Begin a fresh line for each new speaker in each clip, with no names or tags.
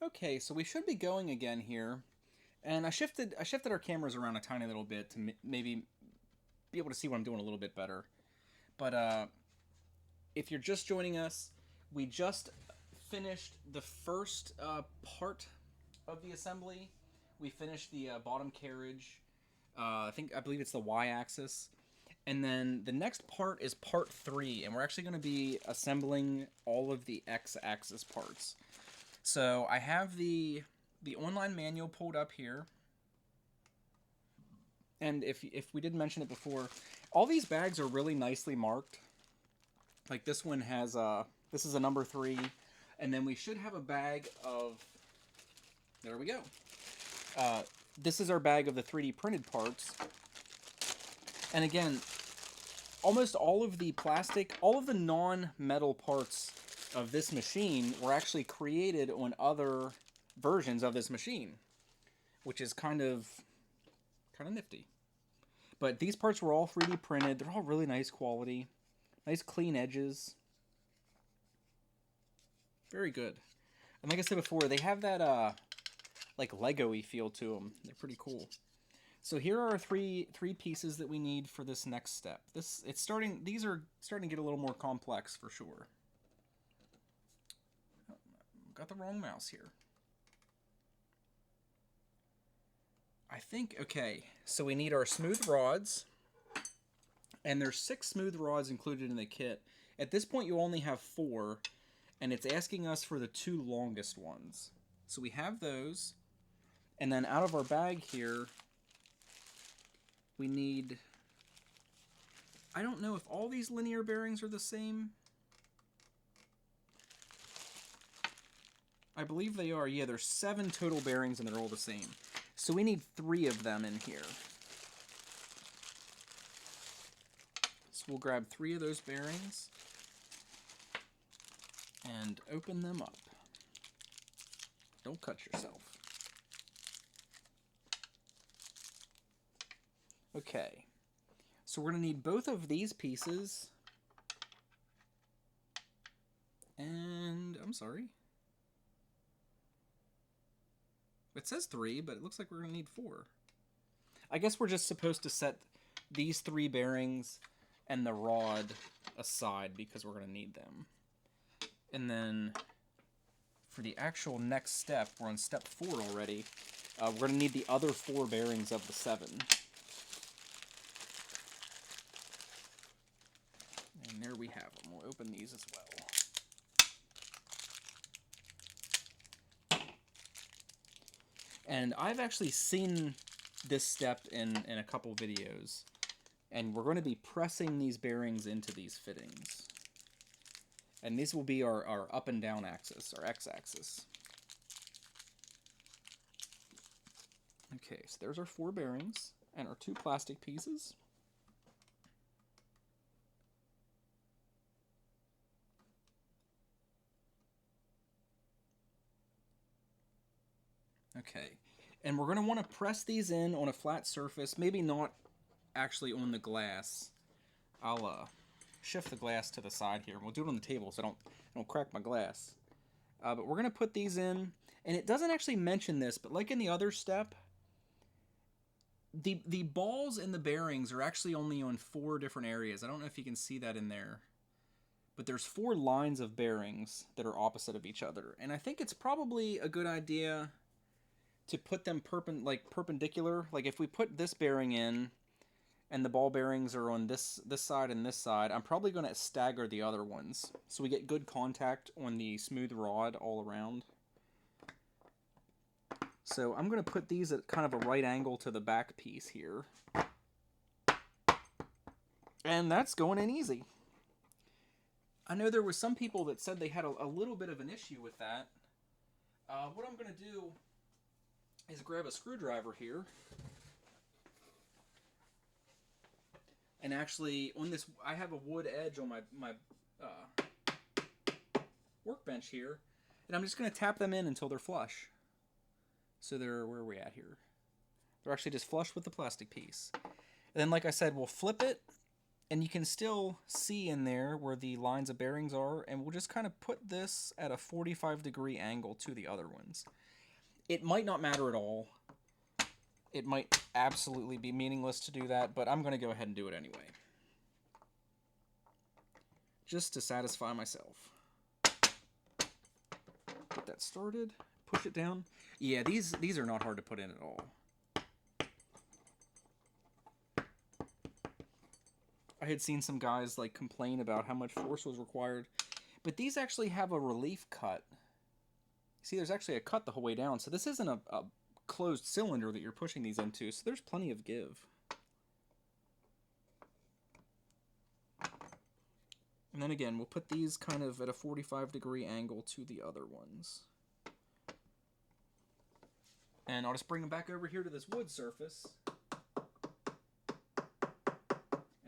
Okay, so we should be going again here. And I shifted our cameras around a tiny little bit to maybe be able to see what I'm doing a little bit better. But if you're just joining us, we just finished the first part of the assembly. We finished the bottom carriage. I believe it's the y-axis, and then the next part is part 3, and we're actually going to be assembling all of the x-axis parts. So I have the online manual pulled up here, and if we didn't mention it before, all these bags are really nicely marked. Like this one has this is a number 3, and then we should have a bag of. There we go. Uh, this is our bag of the 3D printed parts, and again, almost all of the plastic, all of the non-metal parts of this machine were actually created on other versions of this machine, which is kind of nifty. But these parts were all 3D printed. They're all really nice quality, nice clean edges. Very good. And like I said before, they have that like Lego-y feel to them. They're pretty cool. So here are three pieces that we need for this next step. These are starting to get a little more complex for sure. Oh, got the wrong mouse here. I think, okay, so we need our smooth rods, and there's 6 smooth rods included in the kit. At this point you only have 4, and it's asking us for the 2 longest ones. So we have those, and then out of our bag here, we need, I don't know if all these linear bearings are the same. I believe they are. Yeah, there's 7 total bearings and they're all the same. So we need 3 of them in here. So we'll grab 3 of those bearings and open them up. Don't cut yourself. Okay. So we're going to need both of these pieces. And I'm sorry. It says 3, but it looks like we're going to need 4. I guess we're just supposed to set these 3 bearings and the rod aside because we're going to need them. And then for the actual next step, we're on step 4 already. We're going to need the other 4 bearings of the 7. And there we have them. We'll open these as well. And I've actually seen this step in a couple videos. And we're going to be pressing these bearings into these fittings. And these will be our up and down axis, our x-axis. Okay, so there's our 4 bearings and our 2 plastic pieces. Okay, and we're going to want to press these in on a flat surface, maybe not actually on the glass. I'll shift the glass to the side here. We'll do it on the table so I don't crack my glass. But we're going to put these in, and it doesn't actually mention this, but like in the other step, the balls and the bearings are actually only on 4 different areas. I don't know if you can see that in there. But there's 4 lines of bearings that are opposite of each other. And I think it's probably a good idea to put them perpendicular. Like if we put this bearing in and the ball bearings are on this side and this side, I'm probably going to stagger the other ones so we get good contact on the smooth rod all around. So I'm going to put these at kind of a right angle to the back piece here. And that's going in easy. I know there were some people that said they had a little bit of an issue with that. What I'm going to do is grab a screwdriver here. And actually, on this, I have a wood edge on my workbench here. And I'm just going to tap them in until they're flush. So they're, where are we at here? They're actually just flush with the plastic piece. And then, like I said, we'll flip it. And you can still see in there where the lines of bearings are, and we'll just kind of put this at a 45-degree angle to the other ones. It might not matter at all. It might absolutely be meaningless to do that, but I'm going to go ahead and do it anyway. Just to satisfy myself. Get that started. Push it down. Yeah, these are not hard to put in at all. I had seen some guys like complain about how much force was required, but these actually have a relief cut. See, there's actually a cut the whole way down, so this isn't a closed cylinder that you're pushing these into, so there's plenty of give. And then again, we'll put these kind of at a 45-degree angle to the other ones. And I'll just bring them back over here to this wood surface.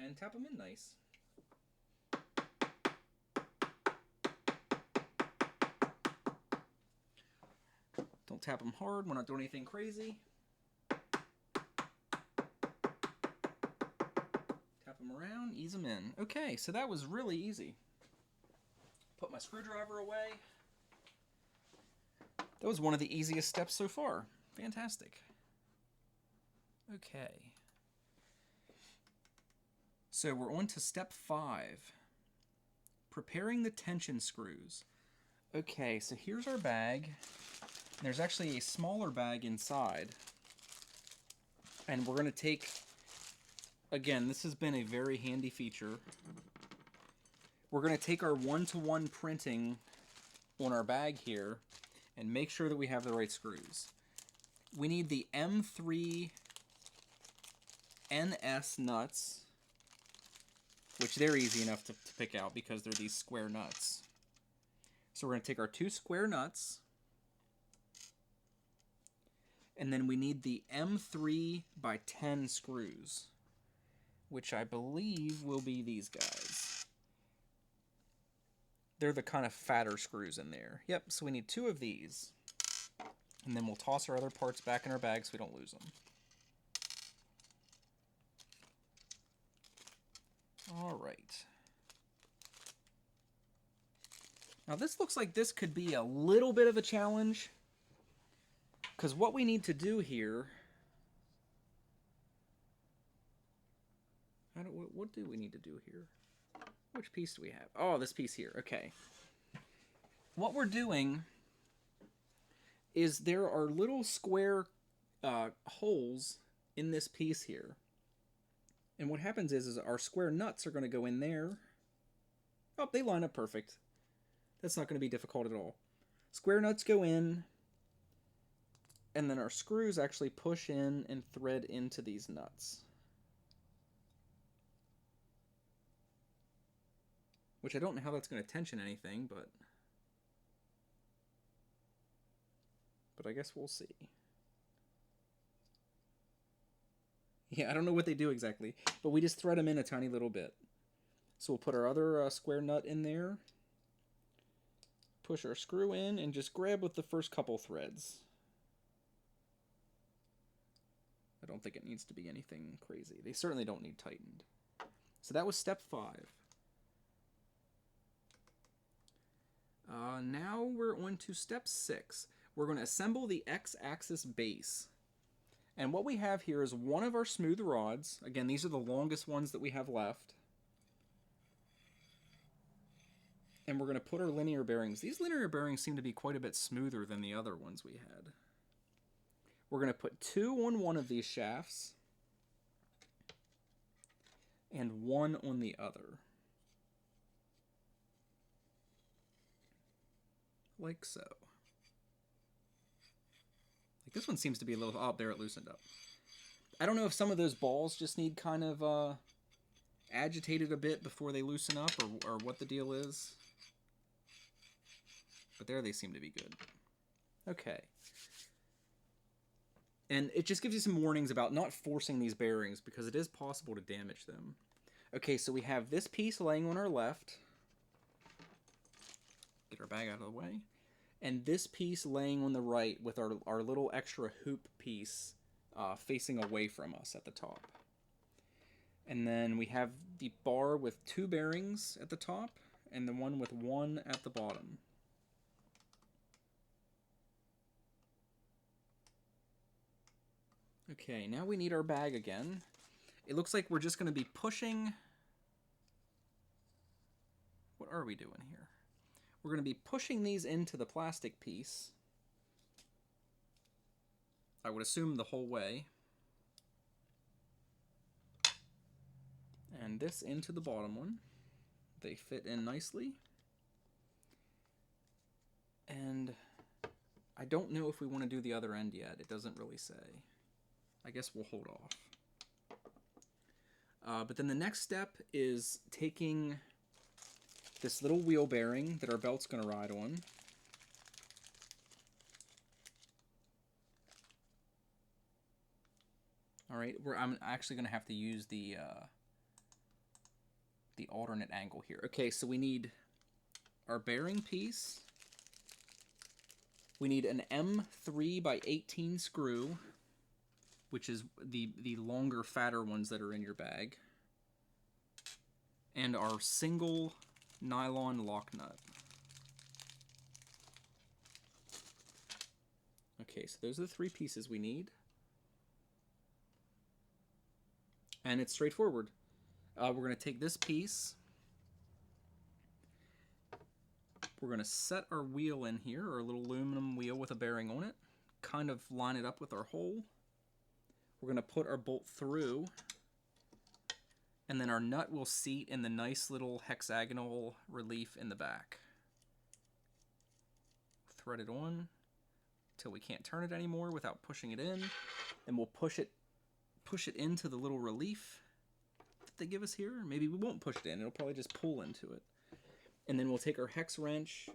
And tap them in nice. Don't tap them hard, we're not doing anything crazy. Tap them around, ease them in. Okay, so that was really easy. Put my screwdriver away. That was one of the easiest steps so far. Fantastic. Okay. So we're on to step 5. Preparing the tension screws. Okay, so here's our bag. There's actually a smaller bag inside. And we're going to take, again, this has been a very handy feature. We're going to take our one-to-one printing on our bag here and make sure that we have the right screws. We need the M3 NS nuts, which they're easy enough to pick out because they're these square nuts. So we're going to take our 2 square nuts, and then we need the M3 by 10 screws, which I believe will be these guys. They're the kind of fatter screws in there. Yep, so we need 2 of these. And then we'll toss our other parts back in our bag so we don't lose them. All right. Now this looks like this could be a little bit of a challenge, because what we need to do here... What do we need to do here? Which piece do we have? Oh, this piece here. Okay. What we're doing is there are little square holes in this piece here. And what happens is our square nuts are going to go in there. Oh, they line up perfect. That's not going to be difficult at all. Square nuts go in, and then our screws actually push in and thread into these nuts. Which I don't know how that's going to tension anything, but I guess we'll see. Yeah, I don't know what they do exactly, but we just thread them in a tiny little bit. So we'll put our other square nut in there, push our screw in, and just grab with the first couple threads. I don't think it needs to be anything crazy. They certainly don't need tightened. So that was step 5. Now we're on to step 6. We're going to assemble the X-axis base. And what we have here is one of our smooth rods. Again, these are the longest ones that we have left. And we're going to put our linear bearings. These linear bearings seem to be quite a bit smoother than the other ones we had. We're going to put 2 on one of these shafts and 1 on the other. Like so. Like this one seems to be a little... Oh, there it loosened up. I don't know if some of those balls just need kind of agitated a bit before they loosen up, or what the deal is. But there they seem to be good. Okay. And it just gives you some warnings about not forcing these bearings, because it is possible to damage them. Okay, so we have this piece laying on our left. Get our bag out of the way. And this piece laying on the right with our little extra hoop piece facing away from us at the top. And then we have the bar with 2 bearings at the top and the one with 1 at the bottom. Okay, now we need our bag again. It looks like we're just going to be pushing... What are we doing here? We're going to be pushing these into the plastic piece. I would assume the whole way. And this into the bottom one. They fit in nicely. And I don't know if we want to do the other end yet. It doesn't really say. I guess we'll hold off. But then the next step is taking this little wheel bearing that our belt's going to ride on. Alright, I'm actually going to have to use the alternate angle here. Okay, so we need our bearing piece. We need an M3 by 18 screw, which is the longer, fatter ones that are in your bag. And our single nylon lock nut. Okay, so those are the 3 pieces we need. And it's straightforward. We're going to take this piece. We're going to set our wheel in here, our little aluminum wheel with a bearing on it. Kind of line it up with our hole. We're going to put our bolt through. And then our nut will seat in the nice little hexagonal relief in the back. Thread it on until we can't turn it anymore without pushing it in. And we'll push it into the little relief that they give us here. Maybe we won't push it in. It'll probably just pull into it. And then we'll take our hex wrench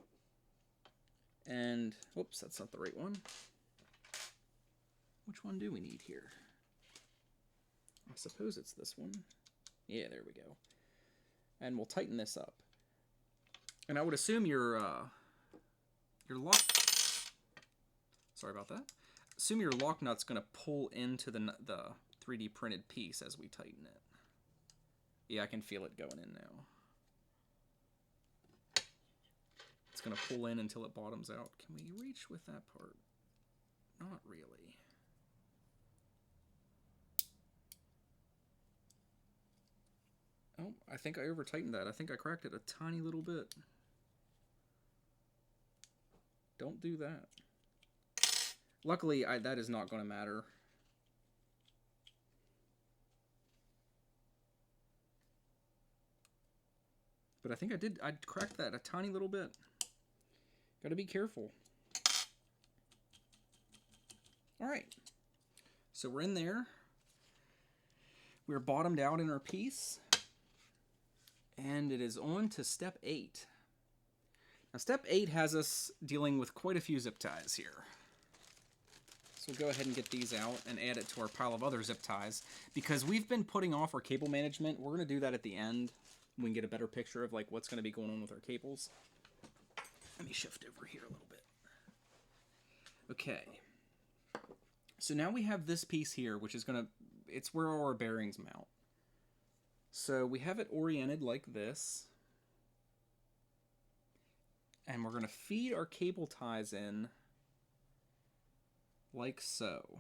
and... Oops, that's not the right one. Which one do we need here? I suppose it's this one. Yeah, there we go. And we'll tighten this up. And I would assume your lock... Sorry about that. Assume your lock nut's going to pull into the 3D printed piece as we tighten it. Yeah, I can feel it going in now. It's going to pull in until it bottoms out. Can we reach with that part? Not really. Oh, I think I over-tightened that. I think I cracked it a tiny little bit. Don't do that. Luckily, that is not going to matter. But I think I cracked that a tiny little bit. Gotta be careful. Alright. So we're in there. We're bottomed out in our piece. And it is on to step 8. Now step 8 has us dealing with quite a few zip ties here. So we'll go ahead and get these out and add it to our pile of other zip ties. Because we've been putting off our cable management. We're going to do that at the end. We can get a better picture of like what's going to be going on with our cables. Let me shift over here a little bit. Okay. So now we have this piece here, which is it's where our bearings mount. So we have it oriented like this. And we're going to feed our cable ties in like so.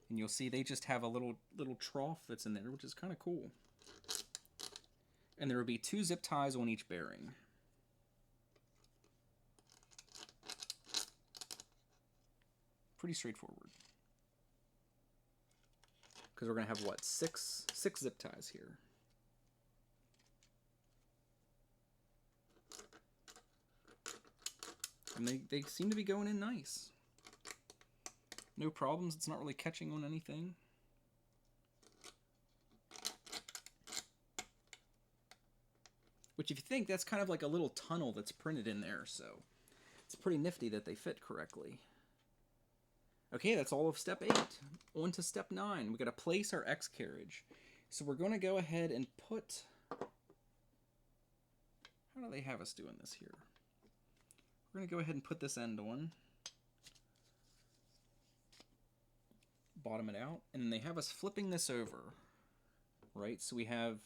And you'll see they just have a little trough that's in there, which is kind of cool. And there will be 2 zip ties on each bearing. Pretty straightforward. Because we're going to have, what, six zip ties here. And they seem to be going in nice. No problems. It's not really catching on anything. Which, if you think, that's kind of like a little tunnel that's printed in there, so it's pretty nifty that they fit correctly. Okay, that's all of step 8. On to step 9. We've got to place our X carriage. So we're going to go ahead and put... How do they have us doing this here? We're going to go ahead and put this end on. bottom it out, and then they have us flipping this over, right? So we have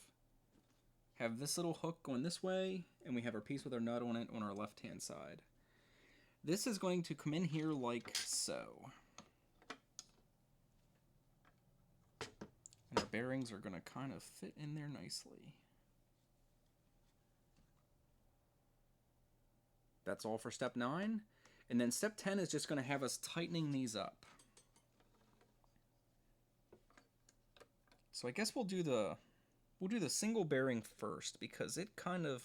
this little hook going this way, and we have our piece with our nut on it on our left-hand side. This is going to come in here like so. And our bearings are going to kind of fit in there nicely. That's all for step 9. And then step 10 is just going to have us tightening these up. So I guess we'll do the single bearing first, because it kind of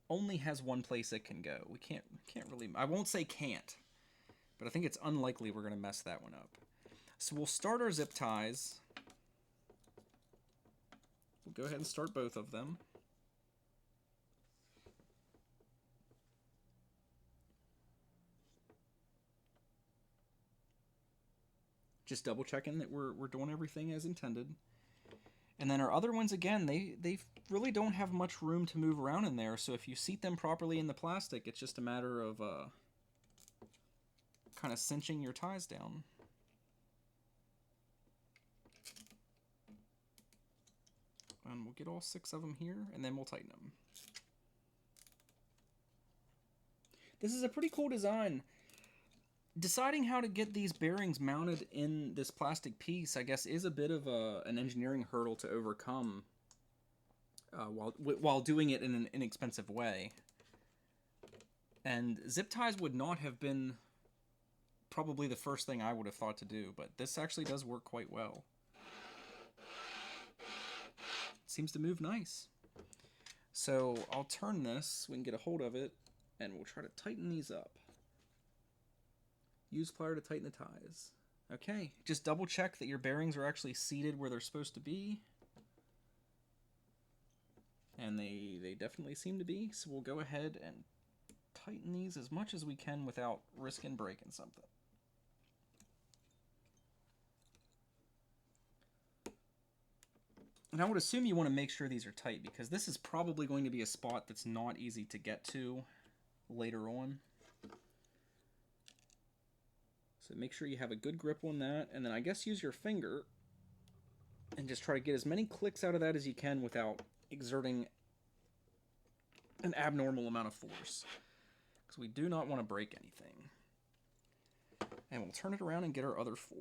only has one place it can go. We can't really, I won't say can't, but I think it's unlikely we're going to mess that one up. So we'll start our zip ties. We'll go ahead and start both of them. Just double checking that we're doing everything as intended. And then our other ones, again, they really don't have much room to move around in there, so if you seat them properly in the plastic, it's just a matter of kind of cinching your ties down. And we'll get all 6 of them here, and then we'll tighten them. This is a pretty cool design. Deciding how to get these bearings mounted in this plastic piece, I guess, is a bit of an engineering hurdle to overcome while doing it in an inexpensive way. And zip ties would not have been probably the first thing I would have thought to do, but this actually does work quite well. It seems to move nice. So I'll turn this so we can get a hold of it, and we'll try to tighten these up. Use plier to tighten the ties. Okay, just double check that your bearings are actually seated where they're supposed to be. And they definitely seem to be, so we'll go ahead and tighten these as much as we can without risking breaking something. And I would assume you want to make sure these are tight, because this is probably going to be a spot that's not easy to get to later on. So make sure you have a good grip on that, and then I guess use your finger and just try to get as many clicks out of that as you can without exerting an abnormal amount of force, because we do not want to break anything. And we'll turn it around and get our other 4.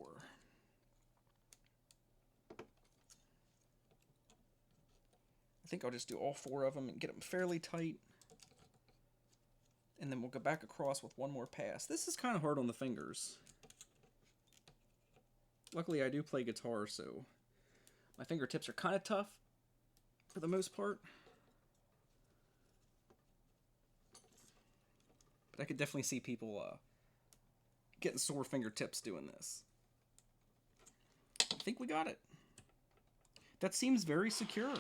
I think I'll just do all 4 of them and get them fairly tight. And then we'll go back across with one more pass. This is kind of hard on the fingers. Luckily, I do play guitar, so my fingertips are kind of tough for the most part. But I could definitely see people getting sore fingertips doing this. I think we got it. That seems very secure.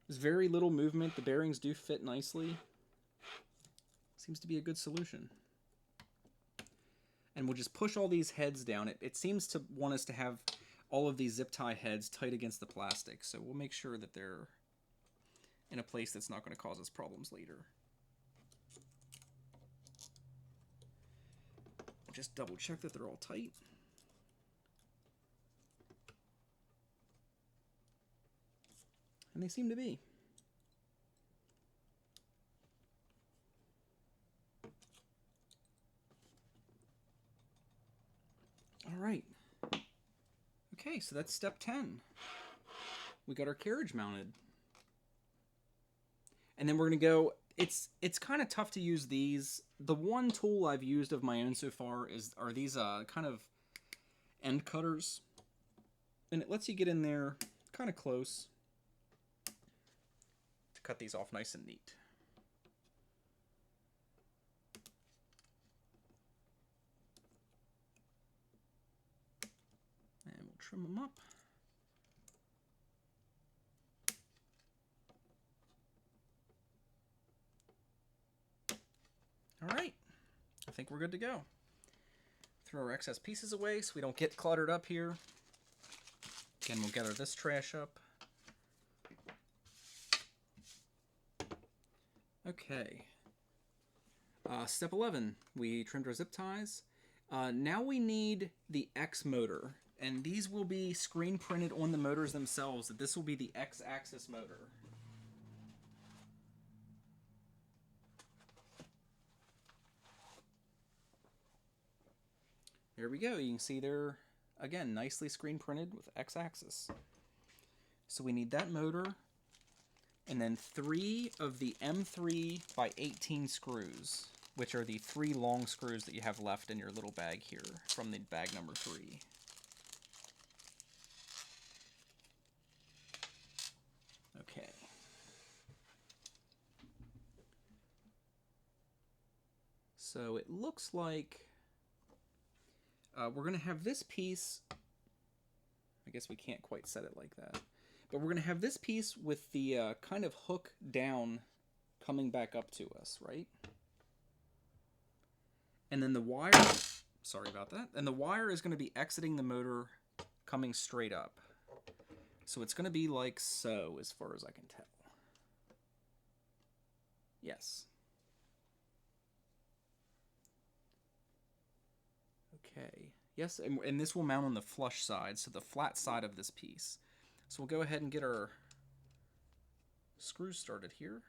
There's very little movement. The bearings do fit nicely. Seems to be a good solution. And we'll just push all these heads down. It seems to want us to have all of these zip tie heads tight against the plastic, so we'll make sure that they're in a place that's not going to cause us problems later. Just double check that they're all tight. And they seem to be. All right. Okay, so that's step 10. We got our carriage mounted. And then we're going to go, it's kind of tough to use these. The one tool I've used of my own so far are these kind of end cutters. And it lets you get in there kind of close to cut these off nice and neat. And we'll trim them up. All right, I think we're good to go. Throw our excess pieces away so we don't get cluttered up here. Again, we'll gather this trash up. Okay. Step 11, we trimmed our zip ties. Now we need the X motor, and these will be screen printed on the motors themselves. This will be the X-axis motor. There we go. You can see they're, again, nicely screen printed with X-axis. So we need that motor, and then 3 of the M3 by 18 screws, which are the 3 long screws that you have left in your little bag here from the bag number 3. Okay. So it looks like we're going to have this piece, I guess we can't quite set it like that, but we're going to have this piece with the kind of hook down coming back up to us, right? And then the wire, sorry about that, and the wire is going to be exiting the motor coming straight up. So it's going to be like so, as far as I can tell. Yes. Okay. Yes, and this will mount on the flush side, so the flat side of this piece. So we'll go ahead and get our screws started here.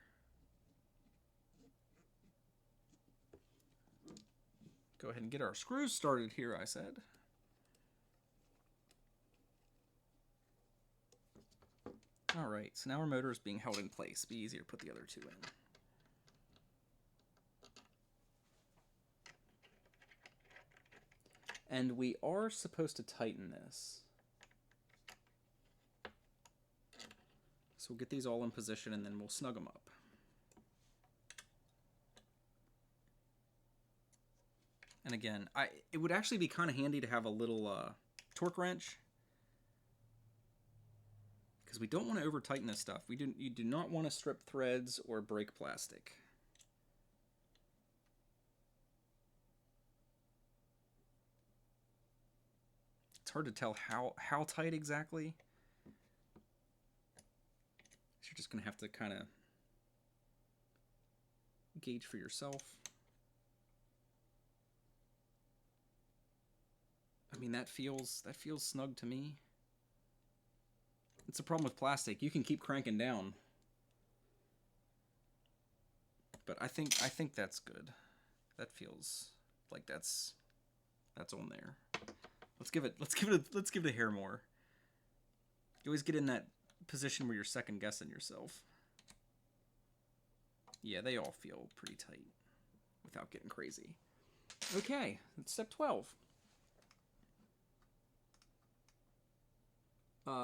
Go ahead and get our screws started here, I said. All right, so now our motor is being held in place. Be easier to put the other 2 in. And we are supposed to tighten this. So we'll get these all in position and then we'll snug them up. And again, it would actually be kind of handy to have a little torque wrench, because we don't want to over tighten this stuff. You do not want to strip threads or break plastic. It's hard to tell how tight exactly. So you're just going to have to kind of gauge for yourself. I mean, that feels snug to me. It's a problem with plastic. You can keep cranking down, but I think that's good. That feels like that's on there. Let's give it a hair more. You always get in that position where you're second guessing yourself. Yeah, they all feel pretty tight without getting crazy. Okay, that's step 12.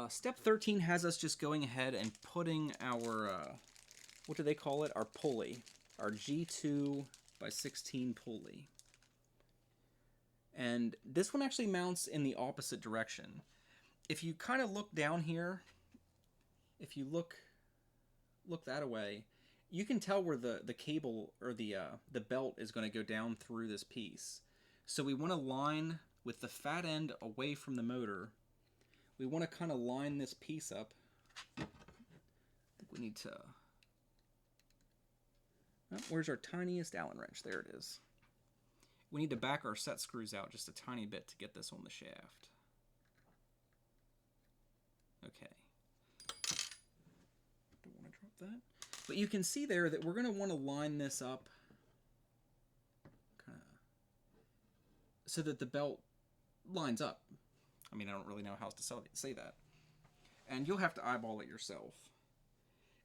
Step 13 has us just going ahead and putting our, what do they call it? Our pulley. Our G2 by 16 pulley. And this one actually mounts in the opposite direction. If you kind of look down here, if you look that way, you can tell where the cable or the belt is going to go down through this piece. So we want to line with the fat end away from the motor. We want to kind of line this piece up. I think we need to... Oh, where's our tiniest Allen wrench? There it is. We need to back our set screws out just a tiny bit to get this on the shaft. Okay. Don't want to drop that. But you can see there that we're going to want to line this up kind of so that the belt lines up. I mean, I don't really know how to say that. And you'll have to eyeball it yourself.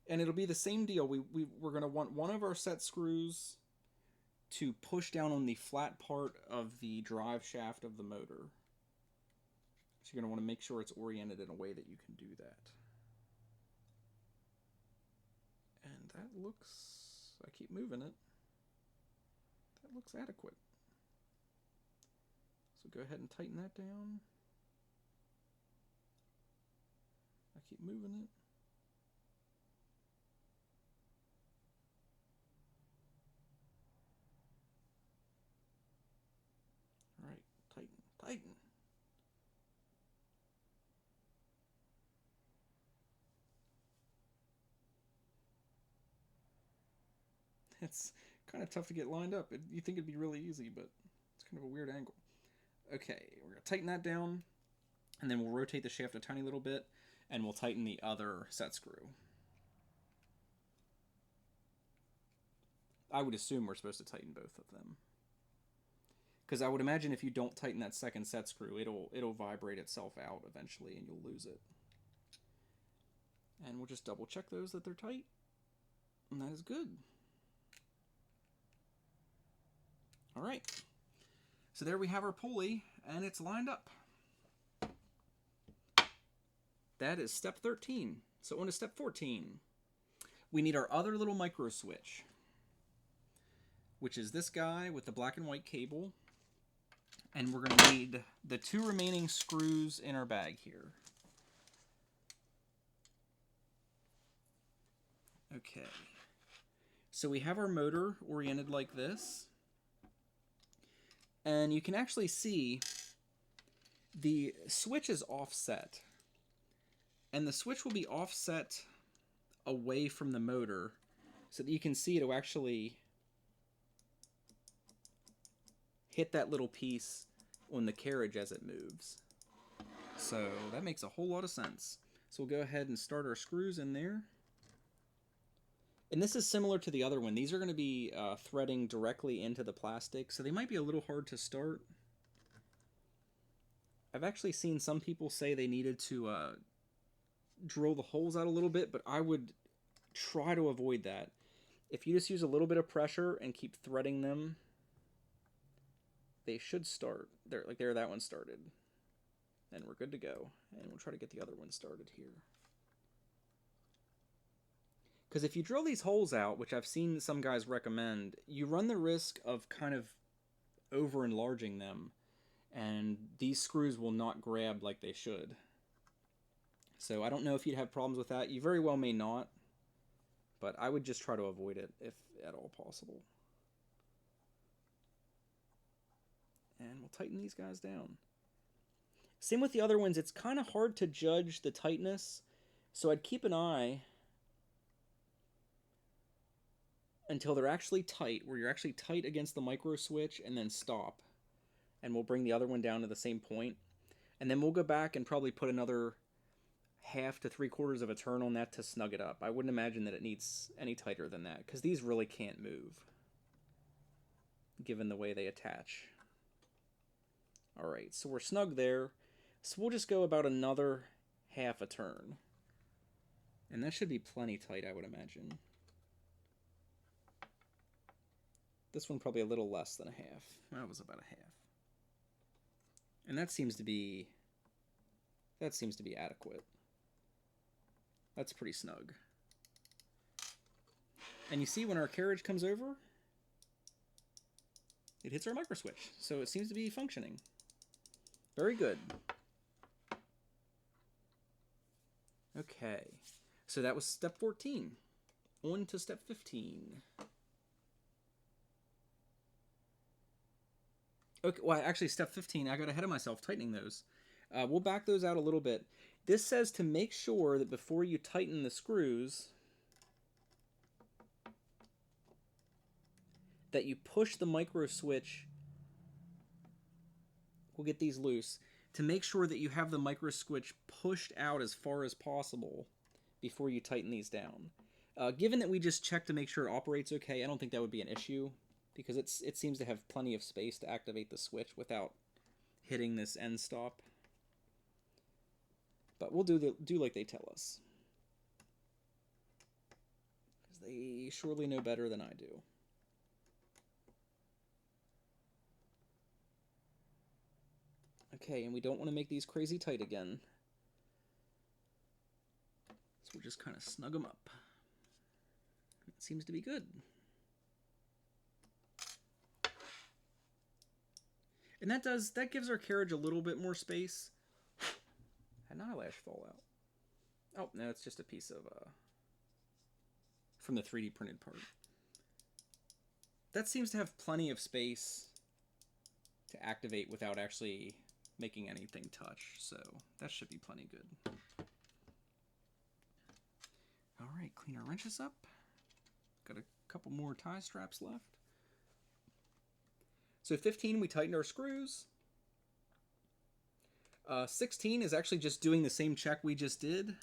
And it'll be the same deal. We're going to want one of our set screws to push down on the flat part of the drive shaft of the motor. So you're going to want to make sure it's oriented in a way that you can do that. And that looks... I keep moving it. That looks adequate. So go ahead and tighten that down. I keep moving it. All right, tighten. It's kind of tough to get lined up. You think it'd be really easy, but it's kind of a weird angle. Okay, we're going to tighten that down, and then we'll rotate the shaft a tiny little bit, and we'll tighten the other set screw. I would assume we're supposed to tighten both of them. Because I would imagine if you don't tighten that second set screw, it'll vibrate itself out eventually, and you'll lose it. And we'll just double check those that they're tight. And that is good. Alright. So there we have our pulley, and it's lined up. That is step 13. So on to step 14. We need our other little micro switch, which is this guy with the black and white cable. And we're going to need the 2 remaining screws in our bag here. Okay. So we have our motor oriented like this. And you can actually see the switch is offset. And the switch will be offset away from the motor so that you can see it'll actually hit that little piece on the carriage as it moves. So that makes a whole lot of sense. So we'll go ahead and start our screws in there. And this is similar to the other one. These are going to be threading directly into the plastic, so they might be a little hard to start. I've actually seen some people say they needed to drill the holes out a little bit, but I would try to avoid that. If you just use a little bit of pressure and keep threading them, they should start. There, that one started. And we're good to go. And we'll try to get the other one started here. Because if you drill these holes out, which I've seen some guys recommend, you run the risk of kind of over-enlarging them, and these screws will not grab like they should. So I don't know if you'd have problems with that. You very well may not, but I would just try to avoid it if at all possible. And we'll tighten these guys down. Same with the other ones. It's kind of hard to judge the tightness, so I'd keep an eye until they're actually tight, where you're actually tight against the micro switch, and then stop. And we'll bring the other one down to the same point. And then we'll go back and probably put another 1/2 to 3/4 of a turn on that to snug it up. I wouldn't imagine that it needs any tighter than that, because these really can't move, given the way they attach. Alright, so we're snug there. So we'll just go about another 1/2 a turn. And that should be plenty tight, I would imagine. This one probably a little less than a 1/2. That was about a 1/2. And that seems to be adequate. That's pretty snug. And you see when our carriage comes over, it hits our micro switch. So it seems to be functioning. Very good. Okay. So that was step 14. On to step 15. Okay, well, actually, step 15, I got ahead of myself tightening those. We'll back those out a little bit. This says to make sure that before you tighten the screws, that you push the micro switch. We'll get these loose. To make sure that you have the micro switch pushed out as far as possible before you tighten these down. Given that we just checked to make sure it operates okay, I don't think that would be an issue, because it seems to have plenty of space to activate the switch without hitting this end stop. But we'll do like they tell us, because they surely know better than I do. Okay, and we don't want to make these crazy tight again, so we'll just kind of snug them up. It seems to be good. And that gives our carriage a little bit more space. Had an eyelash fall out. Oh, no, it's just a piece of, from the 3D printed part. That seems to have plenty of space to activate without actually making anything touch, so that should be plenty good. Alright, clean our wrenches up. Got a couple more tie straps left. So 15, we tightened our screws. 16 is actually just doing the same check we just did,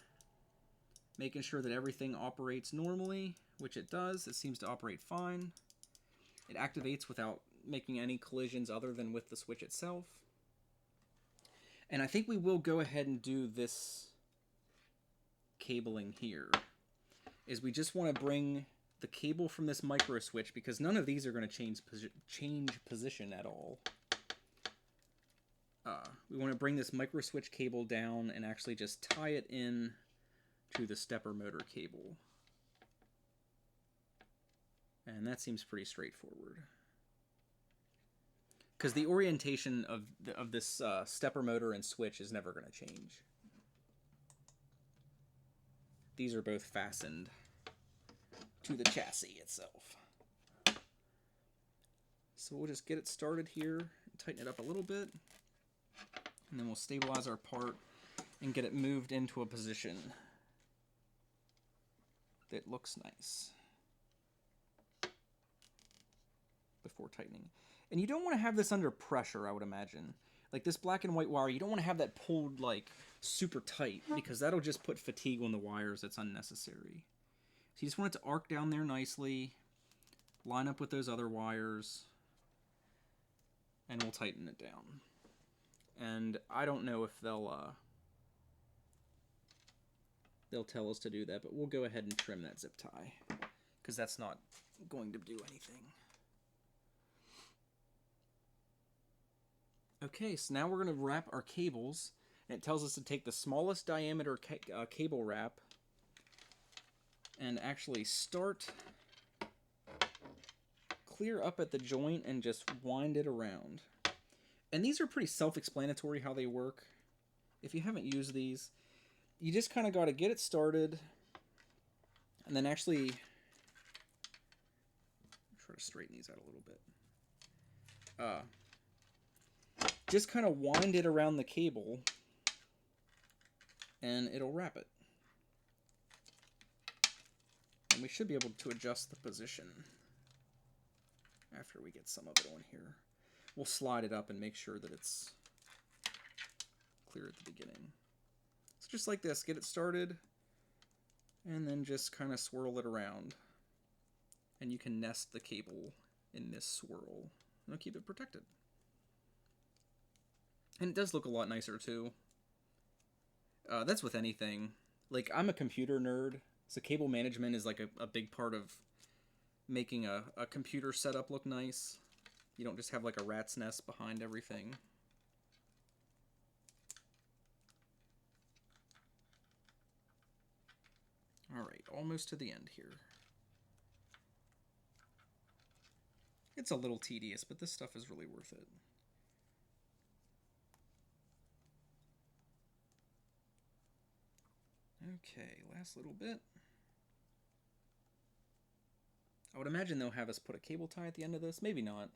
making sure that everything operates normally, which it does. It seems to operate fine. It activates without making any collisions other than with the switch itself. And I think we will go ahead and do this cabling here. Is we just want to bring the cable from this micro switch, because none of these are going to change position at all. We want to bring this micro switch cable down and actually just tie it in to the stepper motor cable. And that seems pretty straightforward. Because the orientation of this stepper motor and switch is never going to change. These are both fastened to the chassis itself. So we'll just get it started here, and tighten it up a little bit, and then we'll stabilize our part and get it moved into a position that looks nice before tightening. And you don't want to have this under pressure, I would imagine. Like this black and white wire, you don't want to have that pulled like super tight, because that'll just put fatigue on the wires that's unnecessary. So you just want it to arc down there nicely, line up with those other wires, and we'll tighten it down. And I don't know if they'll tell us to do that, but we'll go ahead and trim that zip tie, because that's not going to do anything. Okay, so now we're going to wrap our cables, and it tells us to take the smallest diameter cable wrap and actually start clear up at the joint and just wind it around. And these are pretty self-explanatory how they work. If you haven't used these, you just kind of got to get it started, and then actually try to straighten these out a little bit. Just kind of wind it around the cable, and it'll wrap it. And we should be able to adjust the position after we get some of it on here. We'll slide it up and make sure that it's clear at the beginning. So just like this, get it started, and then just kind of swirl it around. And you can nest the cable in this swirl, and it'll keep it protected. And it does look a lot nicer too. That's with anything. Like, I'm a computer nerd, so cable management is like a big part of making a computer setup look nice. You don't just have like a rat's nest behind everything. Alright, almost to the end here. It's a little tedious, but this stuff is really worth it. Okay, last little bit. I would imagine they'll have us put a cable tie at the end of this. Maybe not.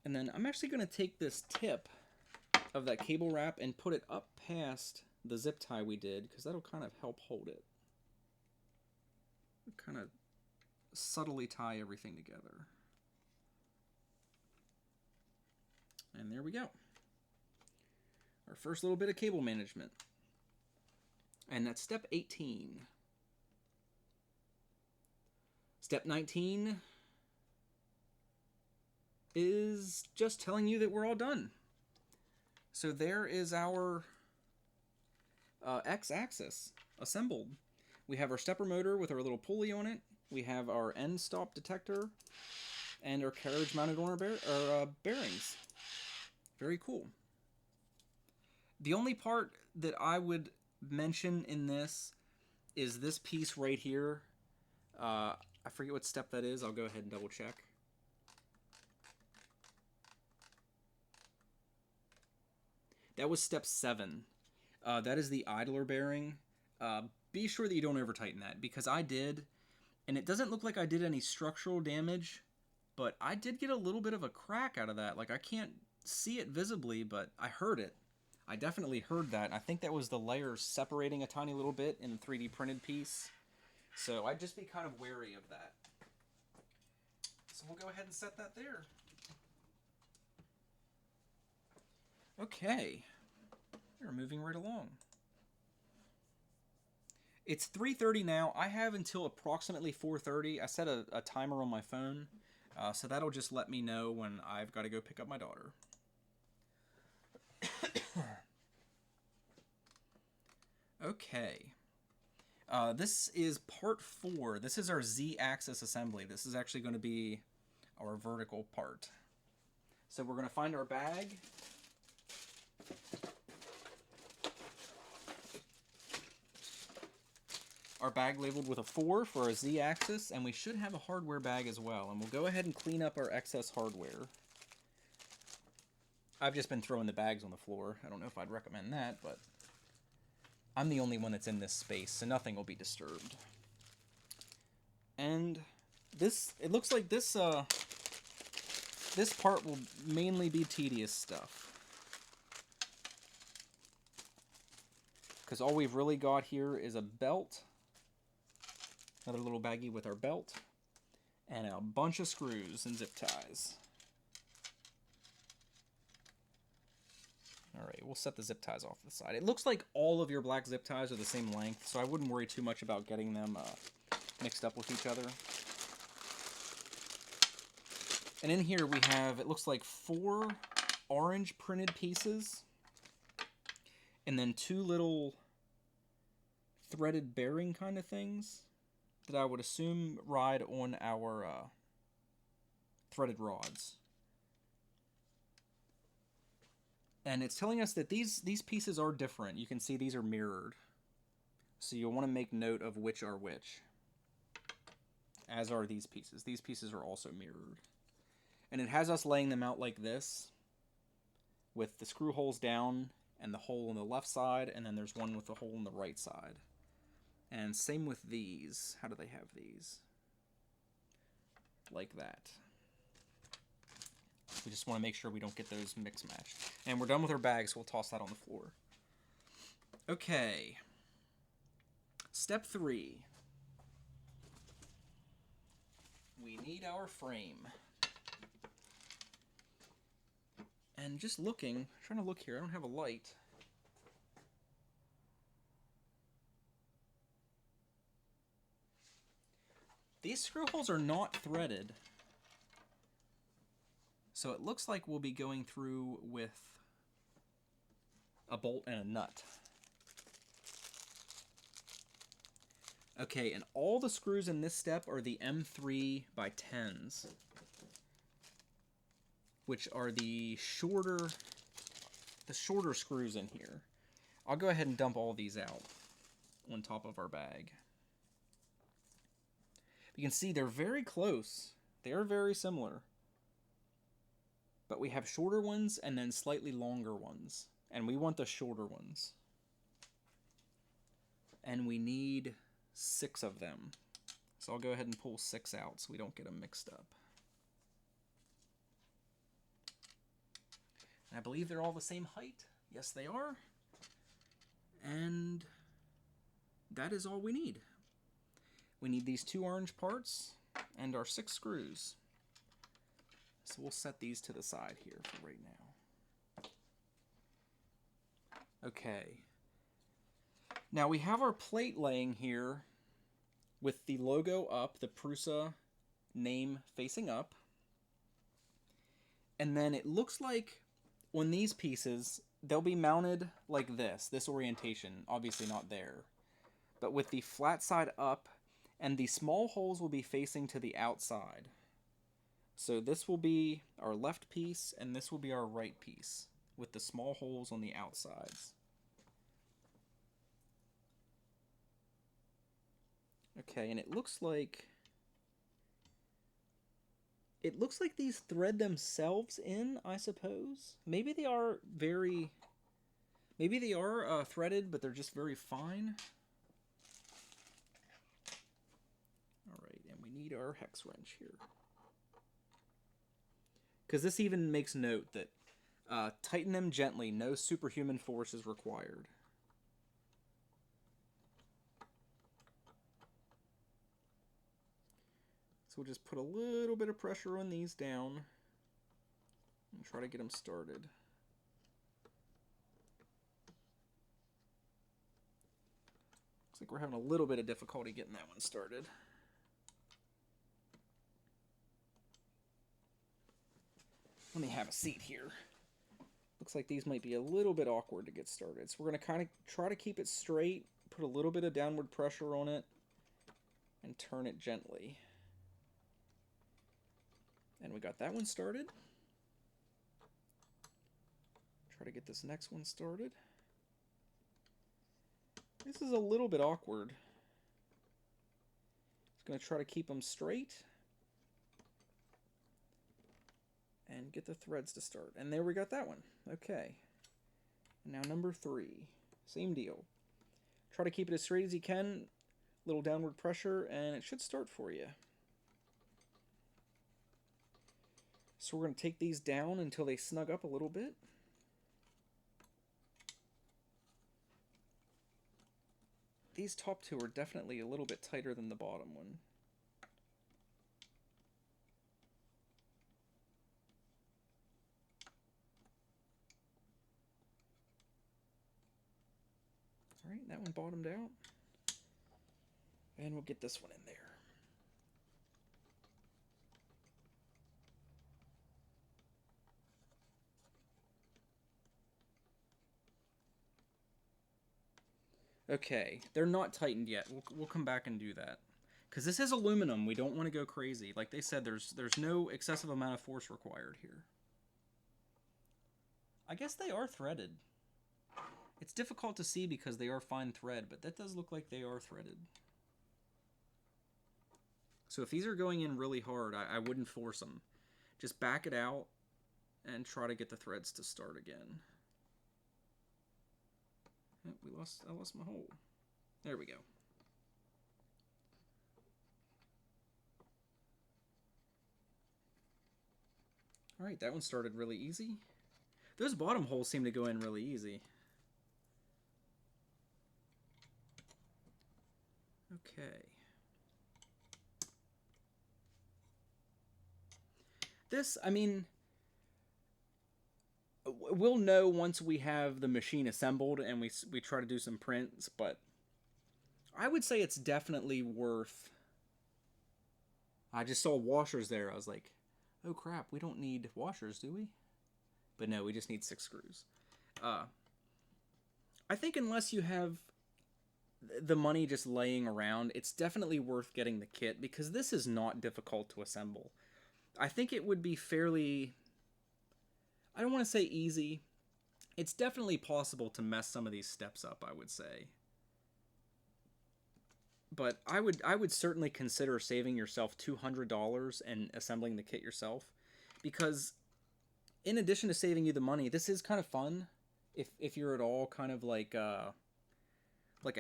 And then I'm actually going to take this tip of that cable wrap and put it up past the zip tie we did, because that'll kind of help hold it. Kind of subtly tie everything together. And there we go. Our first little bit of cable management. And that's step 18. Step 19 is just telling you that we're all done. So there is our X-axis assembled. We have our stepper motor with our little pulley on it. We have our end stop detector and our carriage mounted on our bearings. Very cool. The only part that I would mention in this is this piece right here. I forget what step that is. I'll go ahead and double check. That was step 7. That is the idler bearing. Be sure that you don't over tighten that, because I did, and it doesn't look like I did any structural damage, but I did get a little bit of a crack out of that. Like, I can't see it visibly, but I heard it. I definitely heard that. I think that was the layers separating a tiny little bit in the 3D printed piece. So I'd just be kind of wary of that. So we'll go ahead and set that there. Okay, we're moving right along. It's 3:30 now. I have until approximately 4:30. I set a timer on my phone, so that'll just let me know when I've got to go pick up my daughter. Okay. This is part 4. This is our Z-axis assembly. This is actually going to be our vertical part. So we're going to find our bag. Our bag labeled with a 4 for our Z-axis, and we should have a hardware bag as well. And we'll go ahead and clean up our excess hardware. I've just been throwing the bags on the floor. I don't know if I'd recommend that, but I'm the only one that's in this space, so nothing will be disturbed. And this, it looks like this part will mainly be tedious stuff. Because all we've really got here is a belt, another little baggie with our belt, and a bunch of screws and zip ties. Alright, we'll set the zip ties off to the side. It looks like all of your black zip ties are the same length, so I wouldn't worry too much about getting them mixed up with each other. And in here we have, it looks like 4 orange printed pieces, and then 2 little threaded bearing kind of things that I would assume ride on our threaded rods. And it's telling us that these pieces are different. You can see these are mirrored. So you'll want to make note of which are which. As are these pieces. These pieces are also mirrored. And it has us laying them out like this, with the screw holes down and the hole on the left side, and then there's one with the hole on the right side. And same with these. How do they have these? Like that. We just want to make sure we don't get those mix matched. And we're done with our bag, so we'll toss that on the floor. Okay. Step 3. We need our frame. And just looking, trying to look here, I don't have a light. These screw holes are not threaded. So it looks like we'll be going through with a bolt and a nut. Okay, and all the screws in this step are the M3 by 10s, which are the shorter screws in here. I'll go ahead and dump all these out on top of our bag. You can see they're very close. They are very similar. But we have shorter ones and then slightly longer ones. And we want the shorter ones. And we need 6 of them. So I'll go ahead and pull 6 out so we don't get them mixed up. And I believe they're all the same height. Yes, they are. And that is all we need. We need these 2 orange parts and our 6 screws. So we'll set these to the side here for right now. Okay. Now we have our plate laying here with the logo up, the Prusa name facing up. And then it looks like on these pieces, they'll be mounted like this orientation, obviously not there. But with the flat side up, and the small holes will be facing to the outside. So this will be our left piece, and this will be our right piece, with the small holes on the outsides. Okay, and it looks like these thread themselves in, I suppose. Maybe they are threaded, but they're just very fine. Alright, and we need our hex wrench here. Because this even makes note that tighten them gently, no superhuman force is required. So we'll just put a little bit of pressure on these down and try to get them started. Looks like we're having a little bit of difficulty getting that one started. Let me have a seat here. Looks like these might be a little bit awkward to get started. So we're going to kind of try to keep it straight, put a little bit of downward pressure on it, and turn it gently. And we got that one started. Try to get this next one started. This is a little bit awkward. Just going to try to keep them straight and get the threads to start. And there we got that one. Okay. And now number 3. Same deal. Try to keep it as straight as you can. Little downward pressure and it should start for you. So we're going to take these down until they snug up a little bit. These top two are definitely a little bit tighter than the bottom one. Alright, that one bottomed out. And we'll get this one in there. Okay, they're not tightened yet. We'll come back and do that. Because this is aluminum, we don't want to go crazy. Like they said, there's no excessive amount of force required here. I guess they are threaded. It's difficult to see because they are fine thread, but that does look like they are threaded. So if these are going in really hard, I wouldn't force them. Just back it out and try to get the threads to start again. Oh, I lost my hole. There we go. Alright, that one started really easy. Those bottom holes seem to go in really easy. Okay. This, I mean, we'll know once we have the machine assembled and we try to do some prints, but I would say it's definitely worth... I just saw washers there. I was like, oh crap, we don't need washers, do we? But no, we just need 6 screws. I think unless you have the money just laying around, it's definitely worth getting the kit because this is not difficult to assemble. I think it would be fairly... I don't want to say easy. It's definitely possible to mess some of these steps up, I would say. But I would certainly consider saving yourself $200 and assembling the kit yourself, because in addition to saving you the money, this is kind of fun if you're at all kind of like a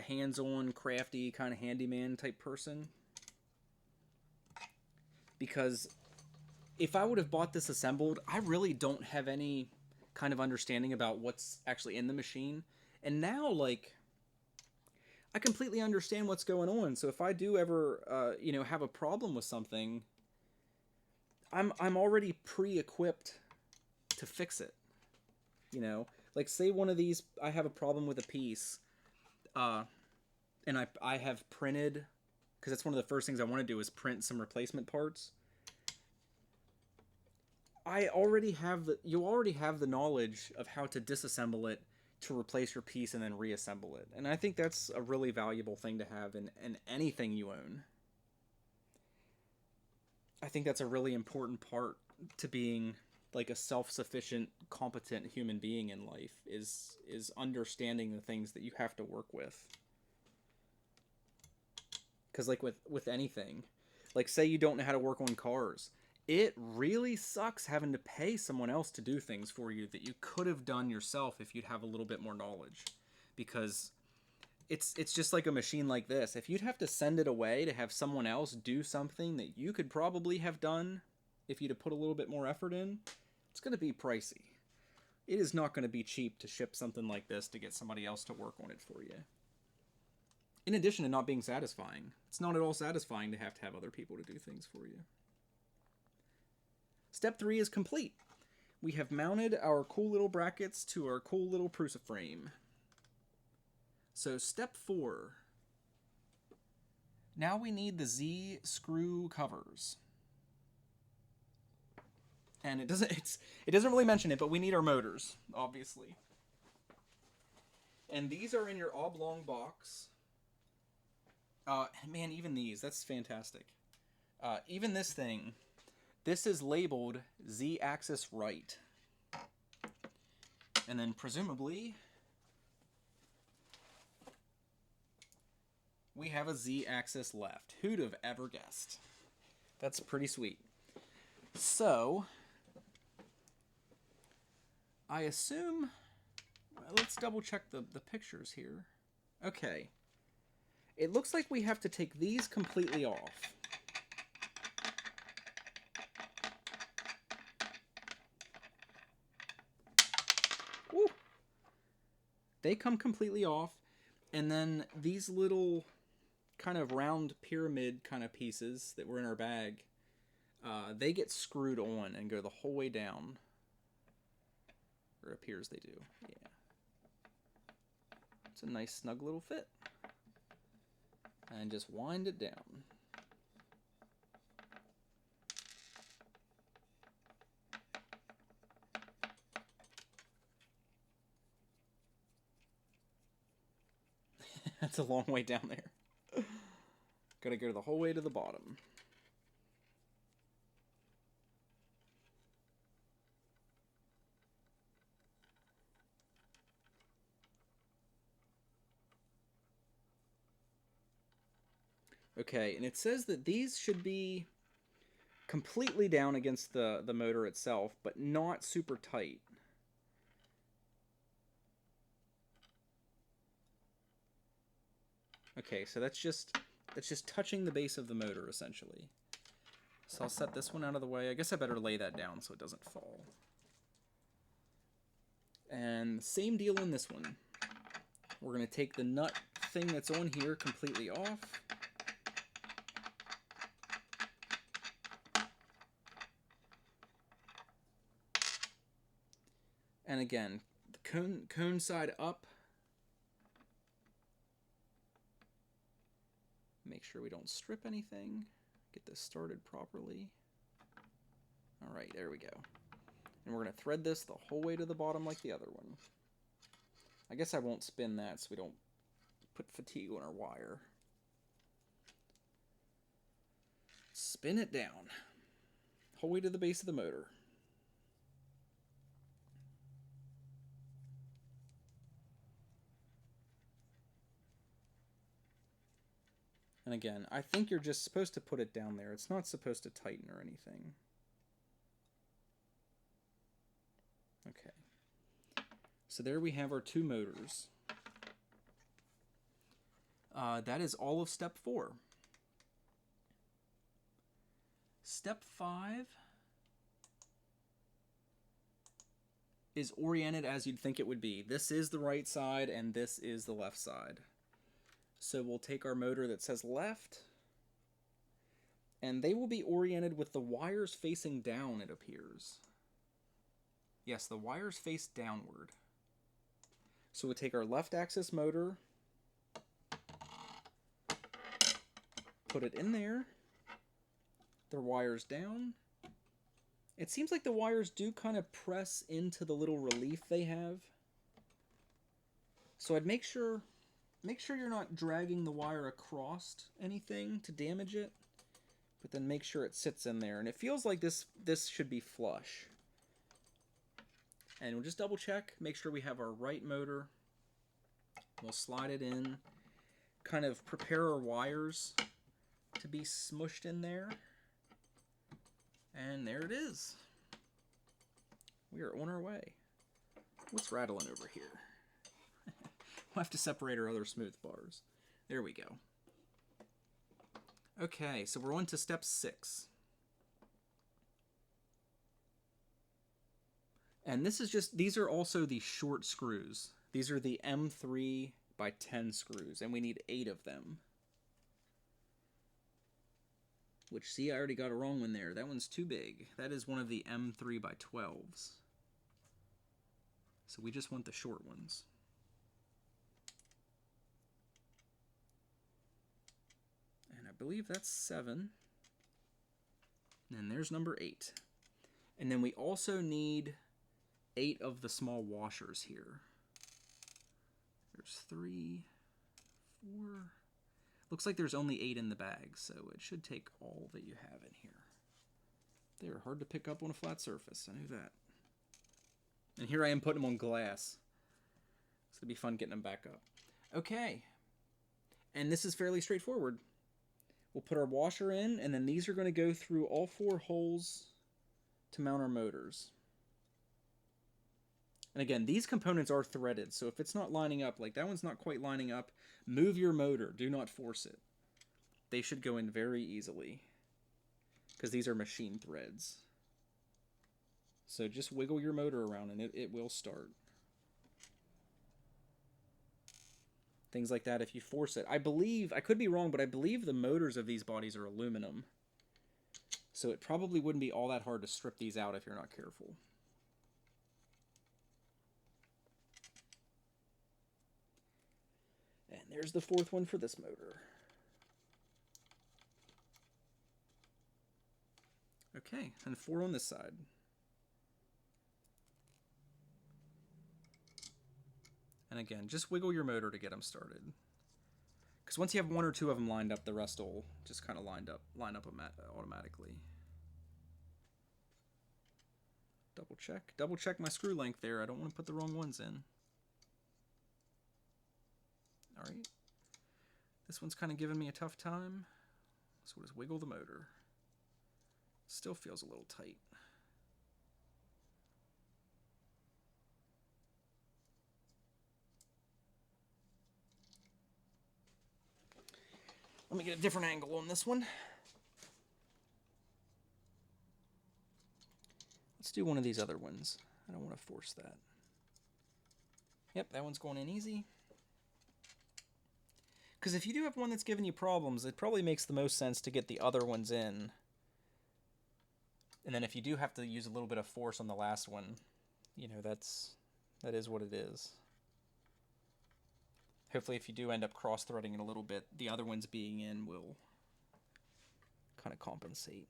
hands-on, crafty kind of handyman type person. Because if I would have bought this assembled, I really don't have any kind of understanding about what's actually in the machine. And now, like, I completely understand what's going on. So if I do ever, have a problem with something, I'm already pre-equipped to fix it. You know, like say one of these, I have a problem with a piece, and I have printed, because that's one of the first things I want to do is print some replacement parts. You already have the knowledge of how to disassemble it to replace your piece and then reassemble it. And I think that's a really valuable thing to have in anything you own. I think that's a really important part to being like a self-sufficient, competent human being in life, is understanding the things that you have to work with. Because like with anything, like say you don't know how to work on cars, it really sucks having to pay someone else to do things for you that you could have done yourself if you'd have a little bit more knowledge. Because it's just like a machine like this. If you'd have to send it away to have someone else do something that you could probably have done if you'd have put a little bit more effort in, it's going to be pricey. It is not going to be cheap to ship something like this to get somebody else to work on it for you. In addition to not being satisfying, it's not at all satisfying to have other people to do things for you. Step 3 is complete. We have mounted our cool little brackets to our cool little Prusa frame. So step 4. Now we need the Z screw covers. And it doesn't really mention it, but we need our motors, obviously. And these are in your oblong box. Man, even these, that's fantastic. Even this thing, this is labeled Z-axis right. And then presumably, we have a Z-axis left. Who'd have ever guessed? That's pretty sweet. So, I assume, well, let's double check the pictures here. Okay. It looks like we have to take these completely off. Woo. They come completely off, and then these little kind of round pyramid kind of pieces that were in our bag, they get screwed on and go the whole way down. Or it appears they do. Yeah. It's a nice snug little fit. And just wind it down. That's a long way down there. Gotta go the whole way to the bottom. Okay, and it says that these should be completely down against the motor itself, but not super tight. Okay, so that's just touching the base of the motor, essentially. So I'll set this one out of the way. I guess I better lay that down so it doesn't fall. And same deal in this one. We're going to take the nut thing that's on here completely off. And again, the cone side up. Make sure we don't strip anything. Get this started properly. All right, there we go. And we're going to thread this the whole way to the bottom like the other one. I guess I won't spin that so we don't put fatigue on our wire. Spin it down. Whole way to the base of the motor. And again, I think you're just supposed to put it down there. It's not supposed to tighten or anything. Okay. So there we have our two motors. That is all of step 4. Step 5 is oriented as you'd think it would be. This is the right side and this is the left side. So we'll take our motor that says left, and they will be oriented with the wires facing down, it appears. Yes, the wires face downward. So we'll take our left axis motor, put it in there, their wires down. It seems like the wires do kind of press into the little relief they have. So I'd make sure you're not dragging the wire across anything to damage it, but then make sure it sits in there. And it feels like this should be flush. And we'll just double check, make sure we have our right motor. We'll slide it in, kind of prepare our wires to be smushed in there. And there it is. We are on our way. What's rattling over here? We'll have to separate our other smooth bars. There we go. Okay, so we're on to step 6. And this is just, these are also the short screws. These are the M3 by 10 screws, and we need 8 of them. Which, see, I already got a wrong one there. That one's too big. That is one of the M3 by 12s. So we just want the short ones. And I believe that's 7. And there's number 8. And then we also need 8 of the small washers here. There's 3, 4. Looks like there's only 8 in the bag, so it should take all that you have in here. They are hard to pick up on a flat surface, I knew that. And here I am putting them on glass. It's going to be fun getting them back up. Okay. And this is fairly straightforward. We'll put our washer in, and then these are going to go through all 4 holes to mount our motors. And again, these components are threaded, so if it's not lining up, like that one's not quite lining up, move your motor. Do not force it. They should go in very easily, because these are machine threads. So just wiggle your motor around and it will start. Things like that if you force it. I believe, I could be wrong, but I believe the motors of these bodies are aluminum. So it probably wouldn't be all that hard to strip these out if you're not careful. And there's the 4th one for this motor. Okay, and 4 on this side. And again, just wiggle your motor to get them started. Because once you have 1 or 2 of them lined up, the rest will just kind of line up automatically. Double check my screw length there. I don't want to put the wrong ones in. All right. This one's kind of giving me a tough time. So we'll just wiggle the motor. Still feels a little tight. Let me get a different angle on this one. Let's do one of these other ones. I don't want to force that. Yep, that one's going in easy. Because if you do have one that's giving you problems, it probably makes the most sense to get the other ones in. And then if you do have to use a little bit of force on the last one, you know, that is what it is. Hopefully if you do end up cross-threading it a little bit, the other ones being in will kind of compensate.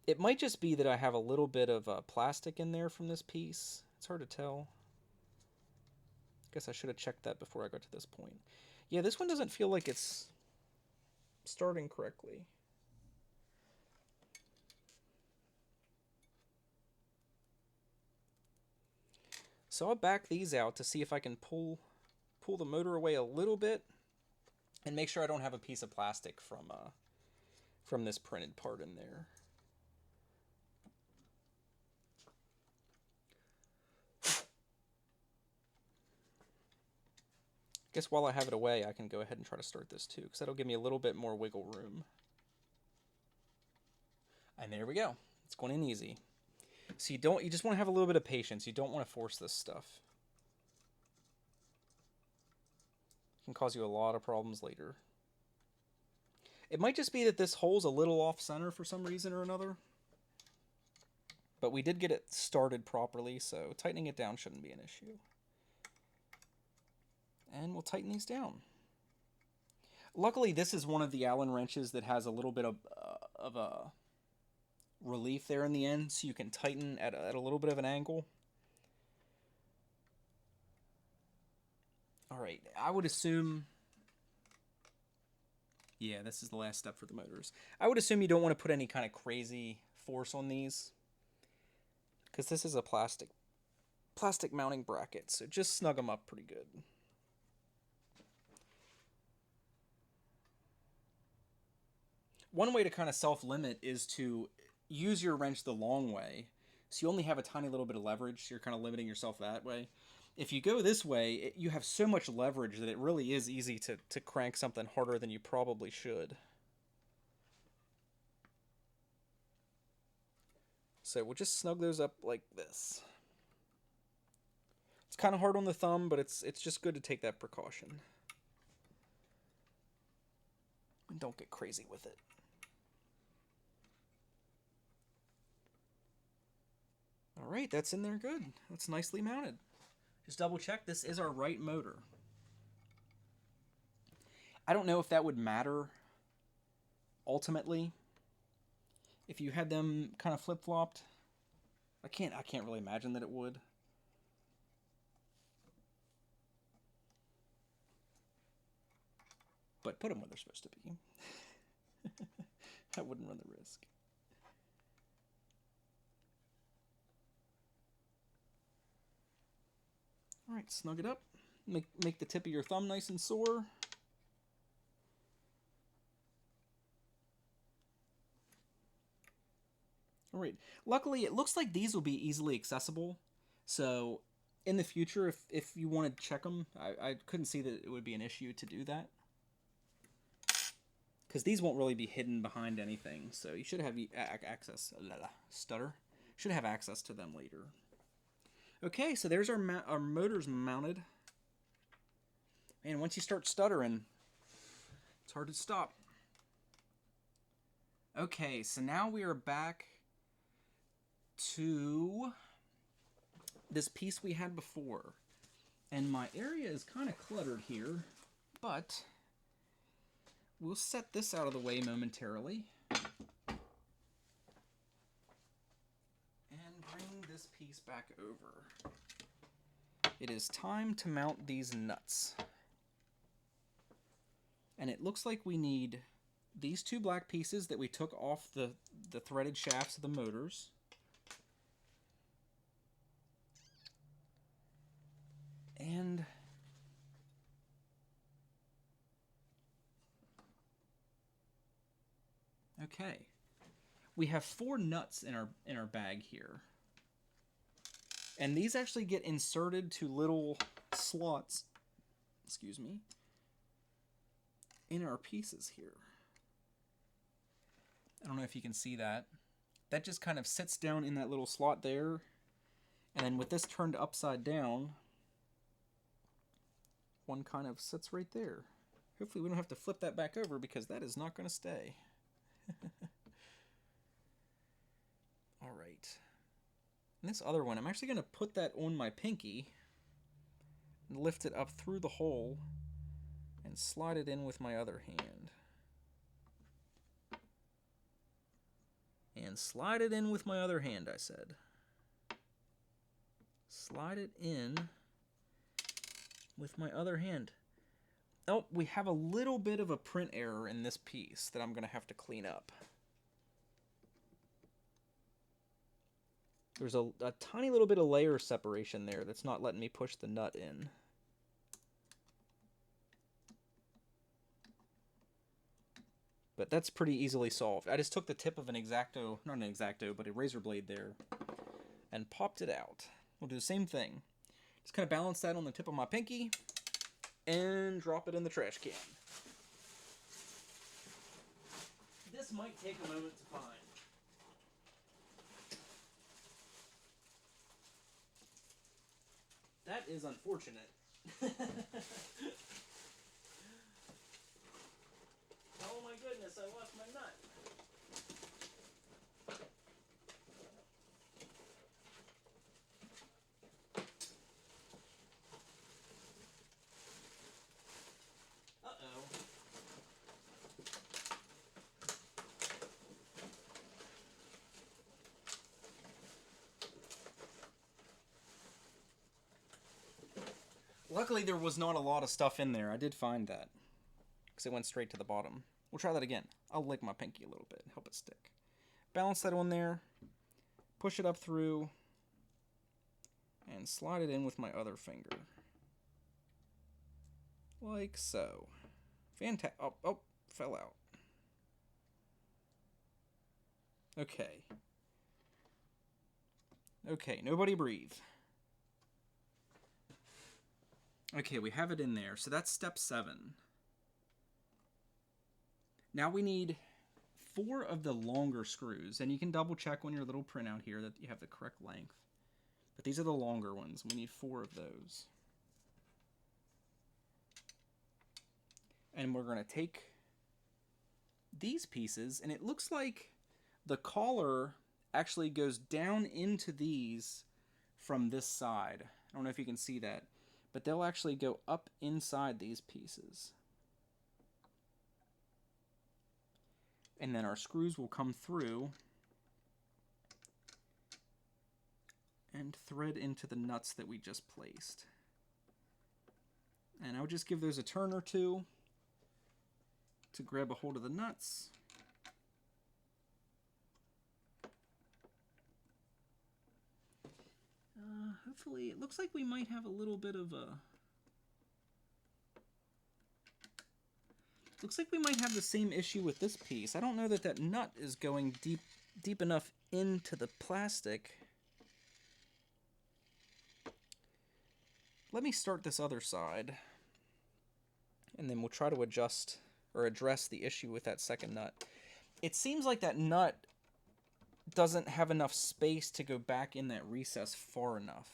It might just be that I have a little bit of plastic in there from this piece. It's hard to tell. Guess I should have checked that before I got to this point. Yeah, this one doesn't feel like it's starting correctly. So I'll back these out to see if I can pull the motor away a little bit and make sure I don't have a piece of plastic from this printed part in there. Guess while I have it away, I can go ahead and try to start this too, because that'll give me a little bit more wiggle room. And there we go. It's going in easy. So you just want to have a little bit of patience. You don't want to force this stuff. It can cause you a lot of problems later. It might just be that this hole's a little off center for some reason or another. But we did get it started properly, so tightening it down shouldn't be an issue. And we'll tighten these down. Luckily, this is one of the Allen wrenches that has a little bit of a relief there in the end, so you can tighten at a little bit of an angle. All right, I would assume... Yeah, this is the last step for the motors. I would assume you don't want to put any kind of crazy force on these, because this is a plastic mounting bracket, so just snug them up pretty good. One way to kind of self-limit is to use your wrench the long way, so you only have a tiny little bit of leverage. You're kind of limiting yourself that way. If you go this way, you have so much leverage that it really is easy to crank something harder than you probably should. So we'll just snug those up like this. It's kind of hard on the thumb, but it's just good to take that precaution. And don't get crazy with it. All right, that's in there good. That's nicely mounted. Just double check, this is our right motor. I don't know if that would matter ultimately. If you had them kind of flip-flopped, I can't really imagine that it would. But put them where they're supposed to be. I wouldn't run the risk. All right, snug it up. Make the tip of your thumb nice and sore. All right. Luckily, it looks like these will be easily accessible. So in the future, if you want to check them, I couldn't see that it would be an issue to do that. Because these won't really be hidden behind anything. So you should have access. Stutter. Should have access to them later. Okay, so there's our motors mounted. And once you start stuttering, it's hard to stop. Okay, so now we are back to this piece we had before. And my area is kind of cluttered here, but we'll set this out of the way momentarily. And bring this piece back over. It is time to mount these nuts. And it looks like we need these two black pieces that we took off the threaded shafts of the motors. And okay. We have 4 nuts in our bag here. And these actually get inserted to little slots, excuse me, in our pieces here. I don't know if you can see that. That just kind of sits down in that little slot there. And then with this turned upside down, one kind of sits right there. Hopefully we don't have to flip that back over because that is not going to stay. All right. And this other one, I'm actually going to put that on my pinky and lift it up through the hole and slide it in with my other hand. And slide it in with my other hand, I said. Slide it in with my other hand. Oh, we have a little bit of a print error in this piece that I'm going to have to clean up. There's a tiny little bit of layer separation there that's not letting me push the nut in. But that's pretty easily solved. I just took the tip of an X-Acto, not an X-Acto, but a razor blade there, and popped it out. We'll do the same thing. Just kind of balance that on the tip of my pinky, and drop it in the trash can. This might take a moment to find. That is unfortunate. Oh my goodness, I lost my nut. Uh-oh. Luckily, there was not a lot of stuff in there. I did find that, because it went straight to the bottom. We'll try that again. I'll lick my pinky a little bit and help it stick. Balance that on there, push it up through, and slide it in with my other finger. Like so. Fantastic. Oh, fell out. Okay. Okay, nobody breathe. Okay, we have it in there. So that's step 7. Now we need 4 of the longer screws. And you can double check on your little printout here that you have the correct length. But these are the longer ones. We need 4 of those. And we're going to take these pieces, and it looks like the collar actually goes down into these from this side. I don't know if you can see that, but they'll actually go up inside these pieces. And then our screws will come through and thread into the nuts that we just placed. And I would just give those a turn or two to grab a hold of the nuts. Hopefully, it looks like we might have a little bit of a... Looks like we might have the same issue with this piece. I don't know that that nut is going deep enough into the plastic. Let me start this other side, and then we'll try to adjust or address the issue with that second nut. It seems like that nut doesn't have enough space to go back in that recess far enough.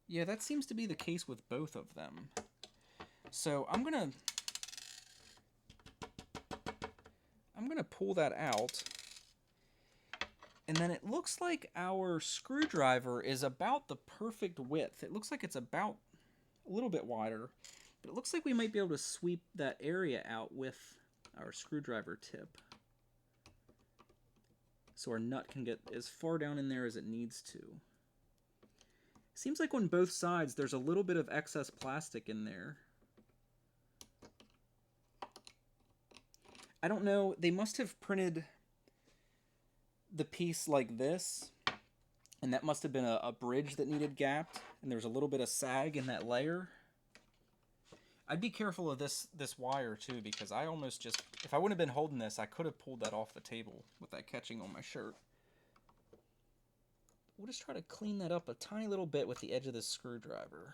Yeah, that seems to be the case with both of them. So I'm gonna pull that out. And then it looks like our screwdriver is about the perfect width. It looks like it's about a little bit wider, but it looks like we might be able to sweep that area out with our screwdriver tip. So our nut can get as far down in there as it needs to. Seems like on both sides there's a little bit of excess plastic in there. I don't know, they must have printed the piece like this, and that must have been a bridge that needed gapped, and there's a little bit of sag in that layer. I'd be careful of this wire too, because I almost just, if I wouldn't have been holding this, I could have pulled that off the table with that catching on my shirt. We'll just try to clean that up a tiny little bit with the edge of this screwdriver.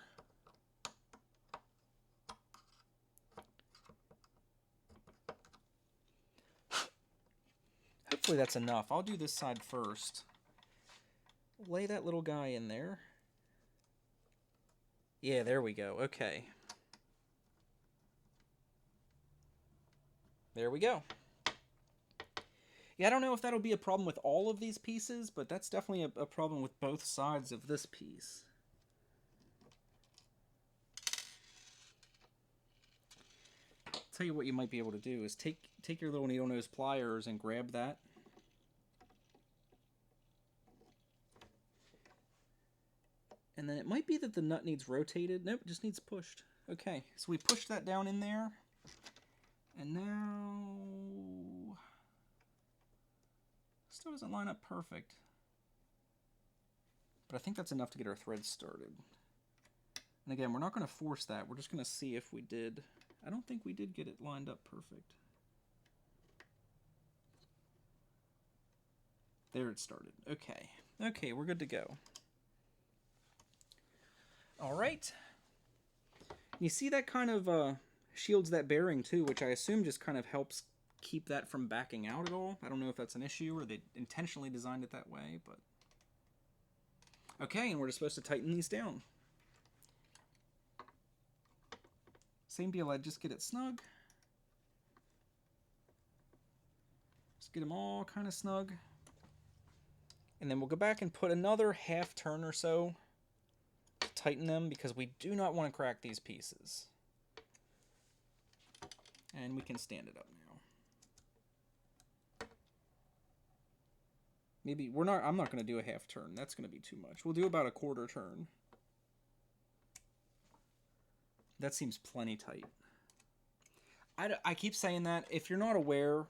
Hopefully that's enough. I'll do this side first. Lay that little guy in there. Yeah, there we go. Okay. There we go. Yeah, I don't know if that'll be a problem with all of these pieces, but that's definitely a problem with both sides of this piece. Tell you what you might be able to do is take your little needle nose pliers and grab that. And then it might be that the nut needs rotated. Nope, it just needs pushed. Okay, so we pushed that down in there. And now... Still doesn't line up perfect. But I think that's enough to get our threads started. And again, we're not going to force that. We're just going to see if we did. I don't think we did get it lined up perfect. There it started. Okay. Okay, we're good to go. All right. You see that kind of shields that bearing too, which I assume just kind of helps keep that from backing out at all. I don't know if that's an issue or they intentionally designed it that way, but... Okay, and we're just supposed to tighten these down. Same deal, I'd just get it snug. Just get them all kind of snug. And then we'll go back and put another half turn or so to tighten them, because we do not want to crack these pieces. And we can stand it up now. Maybe I'm not going to do a half turn. That's going to be too much. We'll do about a quarter turn. That seems plenty tight. I keep saying that. If you're not aware,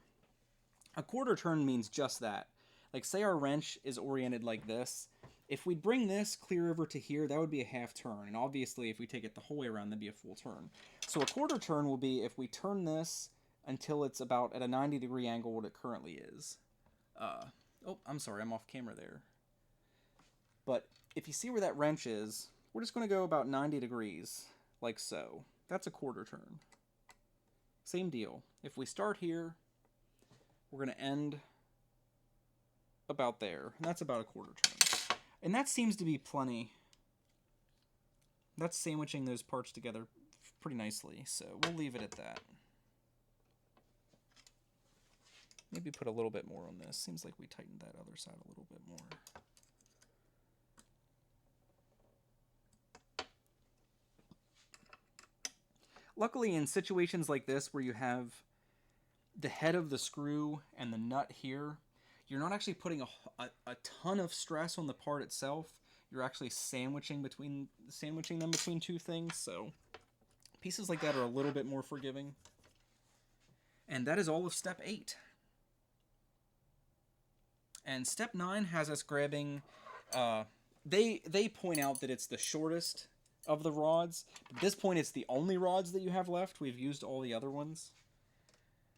a quarter turn means just that. Like, say our wrench is oriented like this. If we bring this clear over to here, that would be a half turn. And obviously, if we take it the whole way around, that'd be a full turn. So a quarter turn will be if we turn this until it's about at a 90-degree angle what it currently is. Oh, I'm sorry, I'm off camera there. But if you see where that wrench is, we're just going to go about 90 degrees, like so. That's a quarter turn. Same deal. If we start here, we're going to end about there. And that's about a quarter turn. And that seems to be plenty. That's sandwiching those parts together pretty nicely, so we'll leave it at that. Maybe put a little bit more on this. Seems like we tightened that other side a little bit more. Luckily, in situations like this where you have the head of the screw and the nut here, you're not actually putting a ton of stress on the part itself. You're actually sandwiching them between two things, so pieces like that are a little bit more forgiving. And that is all of step 8. And step 9 has us grabbing, they point out that it's the shortest of the rods. At this point, it's the only rods that you have left. We've used all the other ones.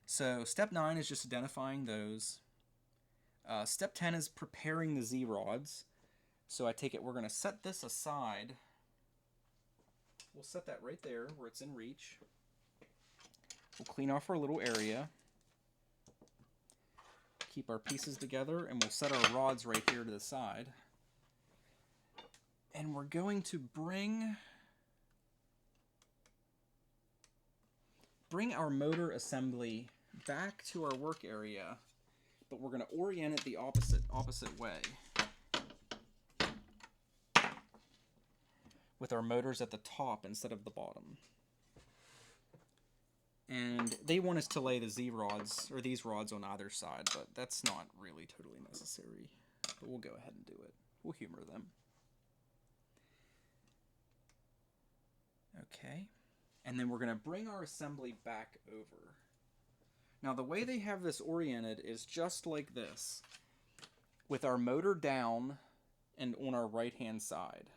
So step 9 is just identifying those. Step 10 is preparing the Z rods. So I take it we're going to set this aside. We'll set that right there where it's in reach. We'll clean off our little area. Keep our pieces together, and we'll set our rods right here to the side. And we're going to bring our motor assembly back to our work area, but we're going to orient it the opposite way. With our motors at the top instead of the bottom. And they want us to lay the Z rods, or these rods, on either side, but that's not really totally necessary. But we'll go ahead and do it. We'll humor them. Okay. And then we're going to bring our assembly back over. Now, the way they have this oriented is just like this, with our motor down and on our right-hand side.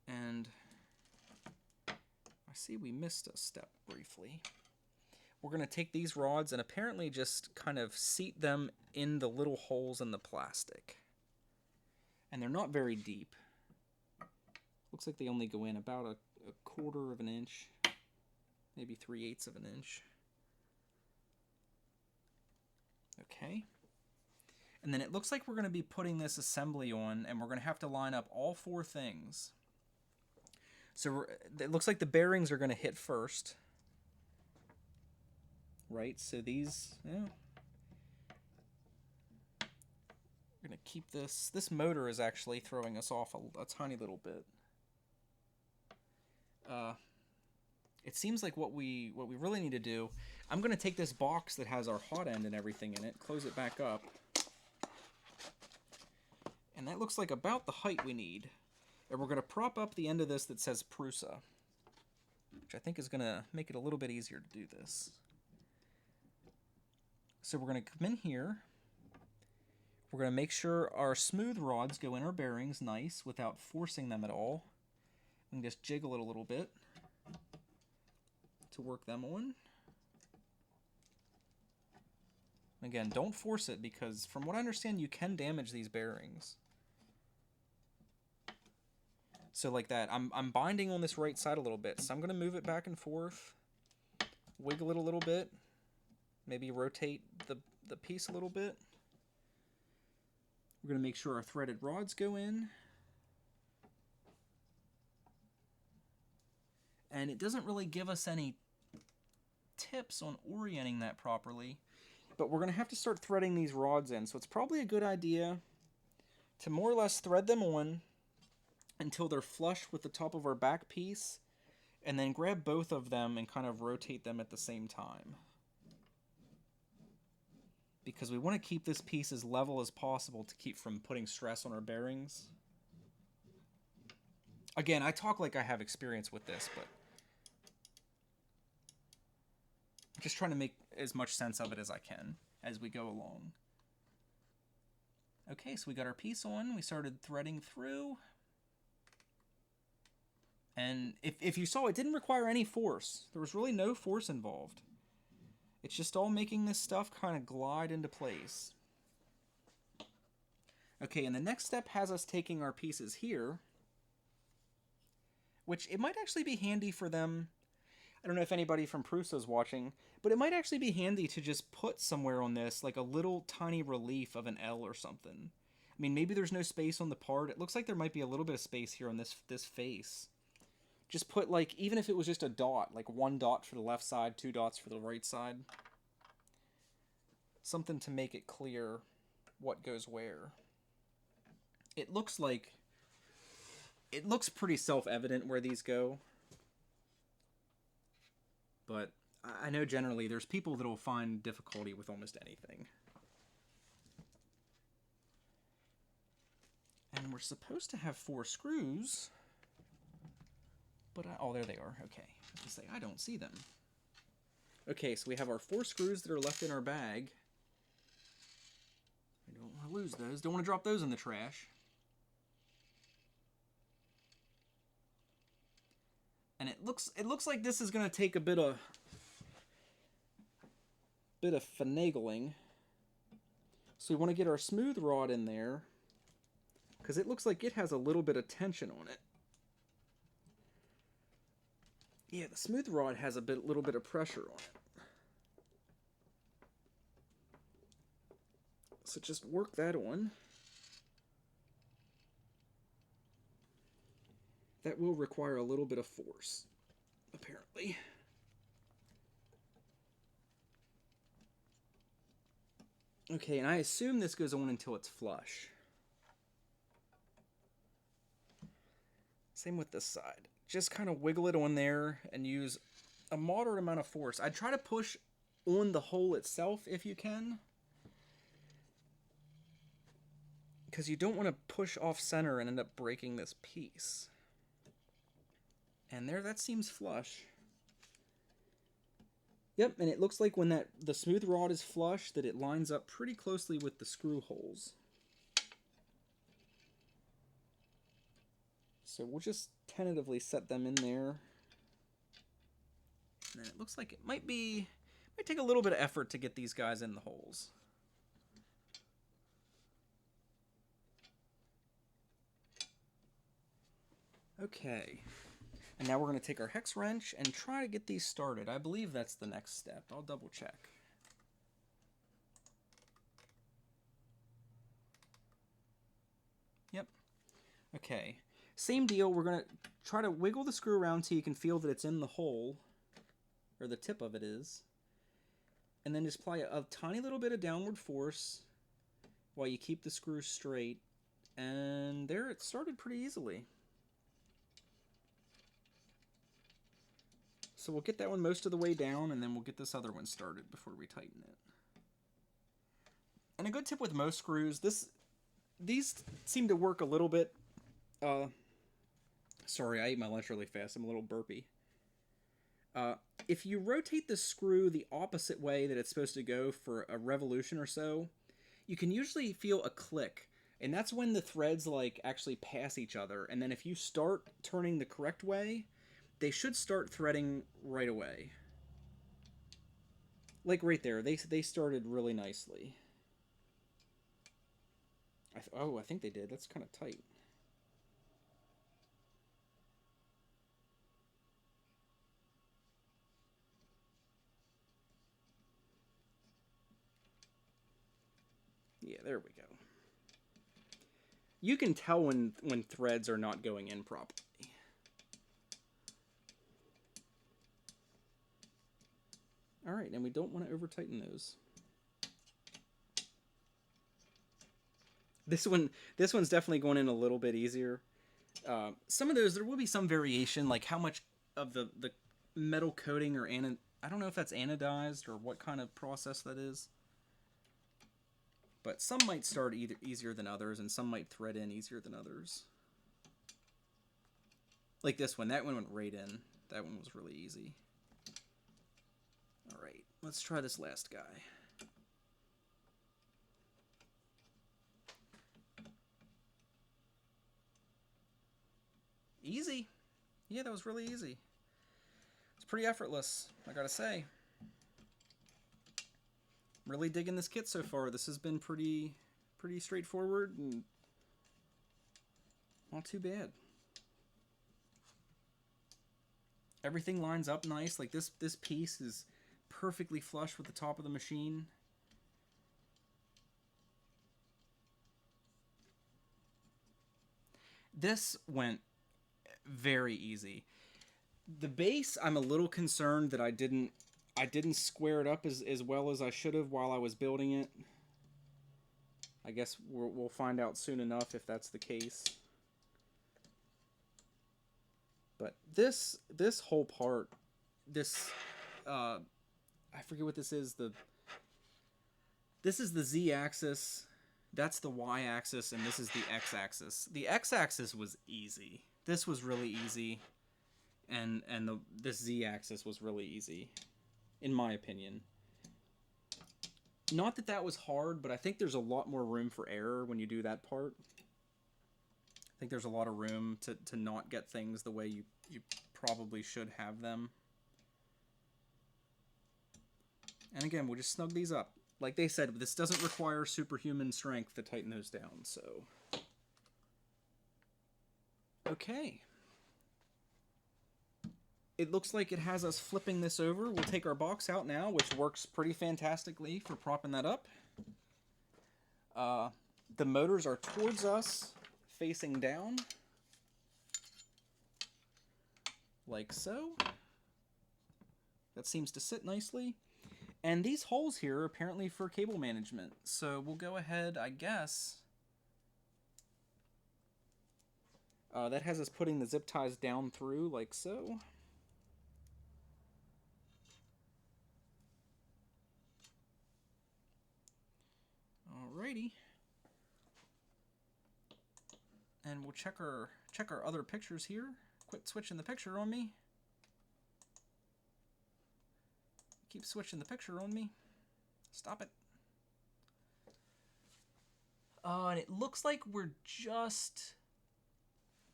And I see we missed a step briefly. We're going to take these rods and apparently just kind of seat them in the little holes in the plastic. And they're not very deep. Looks like they only go in about a quarter of an inch, maybe 3/8 of an inch. Okay. And then it looks like we're going to be putting this assembly on, and we're going to have to line up all 4 things. So it looks like the bearings are going to hit first. Right, so these, yeah. We're going to keep this. This motor is actually throwing us off a tiny little bit. It seems like what we really need to do, I'm going to take this box that has our hot end and everything in it, close it back up. And that looks like about the height we need. And we're going to prop up the end of this that says Prusa, which I think is going to make it a little bit easier to do this. So we're going to come in here. We're going to make sure our smooth rods go in our bearings nice without forcing them at all. We can just jiggle it a little bit to work them on. Again, don't force it because from what I understand, you can damage these bearings. So like that, I'm binding on this right side a little bit, so I'm going to move it back and forth, wiggle it a little bit, maybe rotate the piece a little bit. We're going to make sure our threaded rods go in. And it doesn't really give us any tips on orienting that properly, but we're going to have to start threading these rods in, so it's probably a good idea to more or less thread them on until they're flush with the top of our back piece, and then grab both of them and kind of rotate them at the same time. Because we want to keep this piece as level as possible to keep from putting stress on our bearings. Again, I talk like I have experience with this, but I'm just trying to make as much sense of it as I can as we go along. Okay, so we got our piece on. We started threading through. And if you saw, it didn't require any force. There was really no force involved. It's just all making this stuff kind of glide into place. Okay, and the next step has us taking our pieces here, which it might actually be handy for them. I don't know if anybody from Prusa is watching, but it might actually be handy to just put somewhere on this, like a little tiny relief of an L or something. I mean, maybe there's no space on the part. It looks like there might be a little bit of space here on this face. Just put, like, even if it was just a dot, like 1 dot for the left side, 2 dots for the right side. Something to make it clear what goes where. It looks pretty self-evident where these go. But I know generally there's people that will find difficulty with almost anything. And we're supposed to have 4 screws. But oh, there they are. Okay. I have to say, I don't see them. Okay, so we have our 4 screws that are left in our bag. I don't want to lose those. Don't want to drop those in the trash. And it looks like this is going to take a bit of finagling. So we want to get our smooth rod in there, because it looks like it has a little bit of tension on it. Yeah, the smooth rod has a little bit of pressure on it. So just work that on. That will require a little bit of force, apparently. Okay, and I assume this goes on until it's flush. Same with this side. Just kind of wiggle it on there and use a moderate amount of force. I'd try to push on the hole itself if you can, because you don't want to push off center and end up breaking this piece. And there, that seems flush. Yep, and it looks like when the smooth rod is flush, that it lines up pretty closely with the screw holes. So we'll just tentatively set them in there. And then it looks like it might take a little bit of effort to get these guys in the holes. Okay. And now we're going to take our hex wrench and try to get these started. I believe that's the next step. I'll double check. Yep. Okay. Same deal. We're going to try to wiggle the screw around so you can feel that it's in the hole, or the tip of it is. And then just apply a tiny little bit of downward force while you keep the screw straight. And there, it started pretty easily. So we'll get that one most of the way down, and then we'll get this other one started before we tighten it. And a good tip with most screws, these seem to work a little bit. Sorry, I ate my lunch really fast. I'm a little burpy. If you rotate the screw the opposite way that it's supposed to go for a revolution or so, you can usually feel a click. And that's when the threads like actually pass each other. And then if you start turning the correct way, they should start threading right away. Like right there, they started really nicely. I think they did. That's kind of tight. Yeah, there we go. You can tell when threads are not going in properly. All right, and we don't want to over tighten those. This one's definitely going in a little bit easier. Some of those, there will be some variation, like how much of the metal coating or I don't know if that's anodized or what kind of process that is. But some might start either easier than others, and some might thread in easier than others. Like this one, that one went right in. That one was really easy. All right, let's try this last guy. Easy. Yeah, that was really easy. It's pretty effortless, I gotta say. Really digging this kit so far. This has been pretty pretty straightforward and not too bad. Everything lines up nice. Like this piece is perfectly flush with the top of the machine. This went very easy. The base, I'm a little concerned that I didn't square it up as well as I should have while I was building it. I guess we'll find out soon enough if that's the case. But this whole part, this I forget what this is. This is the Z-axis. That's the Y-axis, and this is the X-axis. The X-axis was easy. This was really easy, and this Z-axis was really easy, in my opinion. Not that that was hard, but I think there's a lot more room for error when you do that part. I think there's a lot of room to not get things the way you probably should have them. And again, we'll just snug these up. Like they said, this doesn't require superhuman strength to tighten those down, so... Okay. It looks like it has us flipping this over. We'll take our box out now, which works pretty fantastically for propping that up. The motors are towards us, facing down. Like so. That seems to sit nicely. And these holes here are apparently for cable management. So we'll go ahead, I guess. That has us putting the zip ties down through like so. Alrighty. And we'll check our other pictures here. Quit switching the picture on me. Keep switching the picture on me. Stop it. And it looks like we're just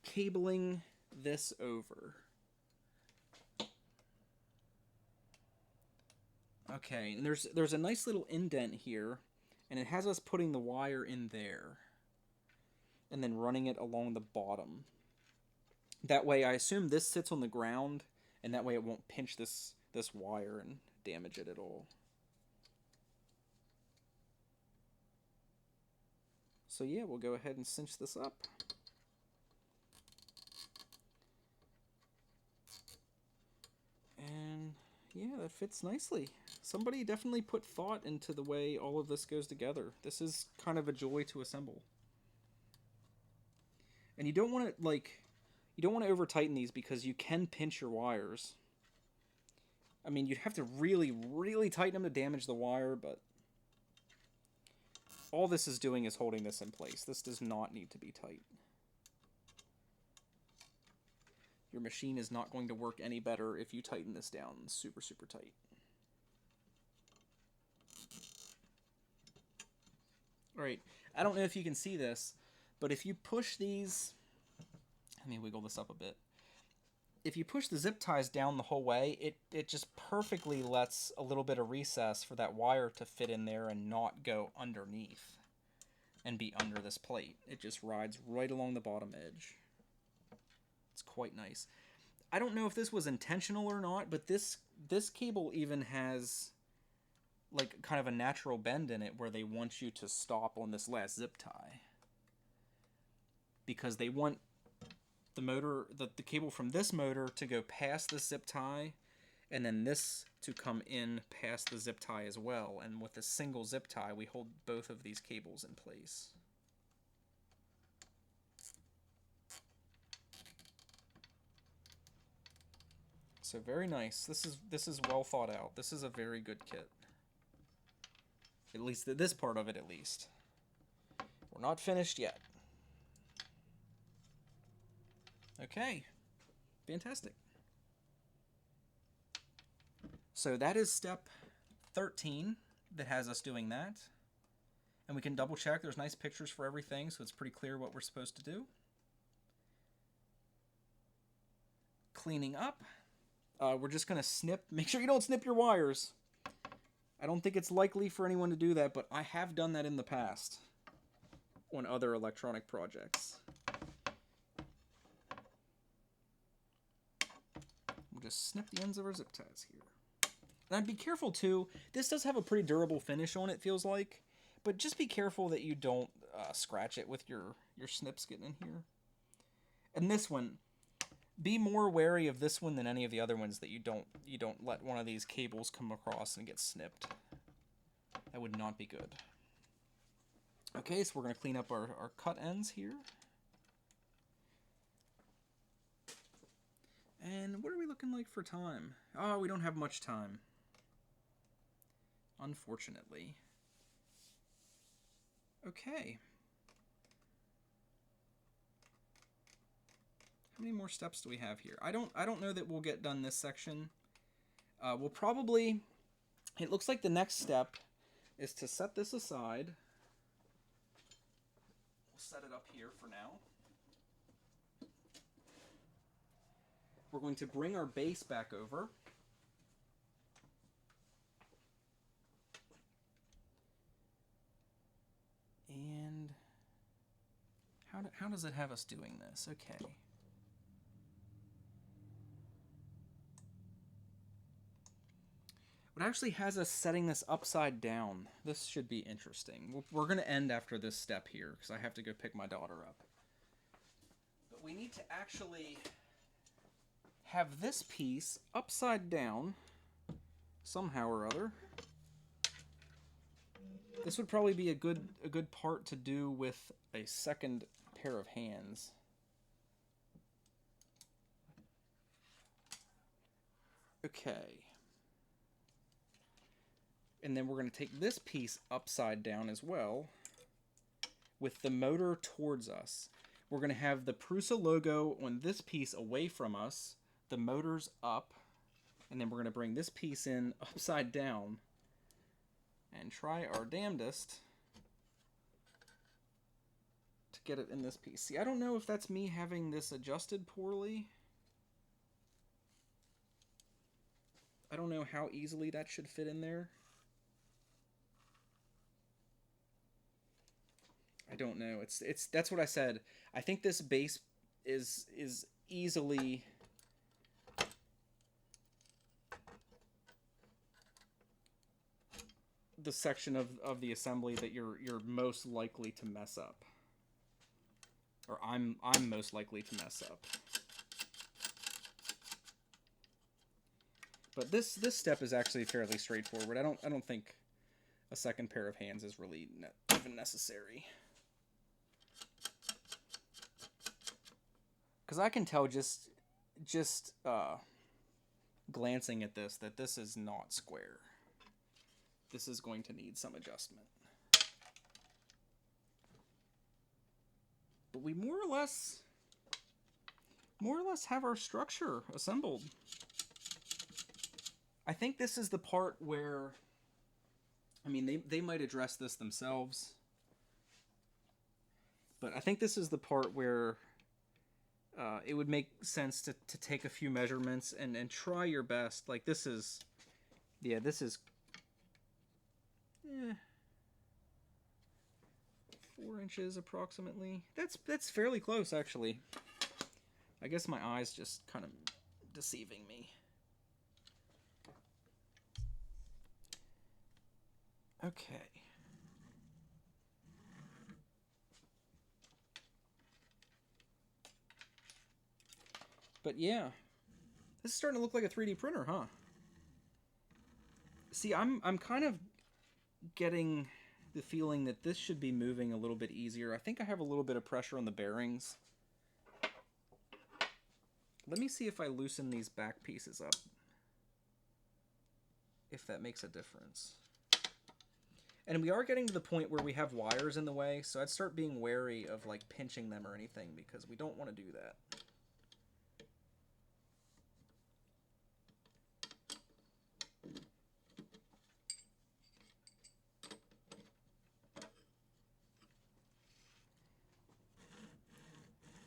cabling this over. Okay, and there's a nice little indent here, and it has us putting the wire in there and then running it along the bottom. That way, I assume this sits on the ground, and that way it won't pinch this wire and damage it at all. So yeah, we'll go ahead and cinch this up. And yeah, that fits nicely. Somebody definitely put thought into the way all of this goes together. This is kind of a joy to assemble. And you don't want to over tighten these because you can pinch your wires. I mean, you'd have to really, really tighten them to damage the wire, but all this is doing is holding this in place. This does not need to be tight. Your machine is not going to work any better if you tighten this down super, super tight. Alright, I don't know if you can see this, but if you push these... Let me wiggle this up a bit. If you push the zip ties down the whole way, it just perfectly lets a little bit of recess for that wire to fit in there and not go underneath and be under this plate. It just rides right along the bottom edge. It's quite nice. I don't know if this was intentional or not, but this cable even has like kind of a natural bend in it where they want you to stop on this last zip tie. Because they want the motor, the cable from this motor to go past the zip tie, and then this to come in past the zip tie as well. And with a single zip tie, we hold both of these cables in place. So very nice. This is well thought out. This is a very good kit. At least this part of it, at least. We're not finished yet. Okay, fantastic. So that is step 13 that has us doing that. And we can double check. There's nice pictures for everything, so it's pretty clear what we're supposed to do. Cleaning up. We're just going to snip. Make sure you don't snip your wires. I don't think it's likely for anyone to do that, but I have done that in the past. on other electronic projects. We'll just snip the ends of our zip ties here. And I'd be careful too. This does have a pretty durable finish on it, feels like. But just be careful that you don't scratch it with your snips getting in here. And this one, be more wary of this one than any of the other ones, that you don't let one of these cables come across and get snipped. That would not be good. Okay, so we're going to clean up our cut ends here. And what are we looking like for time? Oh, we don't have much time, unfortunately. Okay. How many more steps do we have here? I don't know that we'll get done this section. We'll probably... It looks like the next step is to set this aside. We'll set it up here for now. We're going to bring our base back over. And how does it have us doing this? Okay. It actually has us setting this upside down. This should be interesting. We're going to end after this step here because I have to go pick my daughter up. But we need to actually have this piece upside down somehow or other. This would probably be a good part to do with a second pair of hands. Okay. And then we're going to take this piece upside down as well with the motor towards us. We're going to have the Prusa logo on this piece away from us, the motor's up, and then we're going to bring this piece in upside down and try our damnedest to get it in this piece. See, I don't know if that's me having this adjusted poorly. I don't know how easily that should fit in there. I don't know. It's that's what I said. I think this base is easily the section of the assembly that you're most likely to mess up. Or I'm most likely to mess up. But this step is actually fairly straightforward. I don't think a second pair of hands is really even necessary. Because I can tell just glancing at this that this is not square. This is going to need some adjustment. But we more or less have our structure assembled. I think this is the part where, I mean, they might address this themselves, but I think this is the part where it would make sense to take a few measurements and try your best. Like this is, yeah, this is 4 inches approximately. That's fairly close, actually. I guess my eye's just kind of deceiving me. Okay. But yeah, this is starting to look like a 3D printer, huh? See, I'm kind of getting the feeling that this should be moving a little bit easier. I think I have a little bit of pressure on the bearings. Let me see if I loosen these back pieces up, if that makes a difference. And we are getting to the point where we have wires in the way, so I'd start being wary of like pinching them or anything, because we don't want to do that.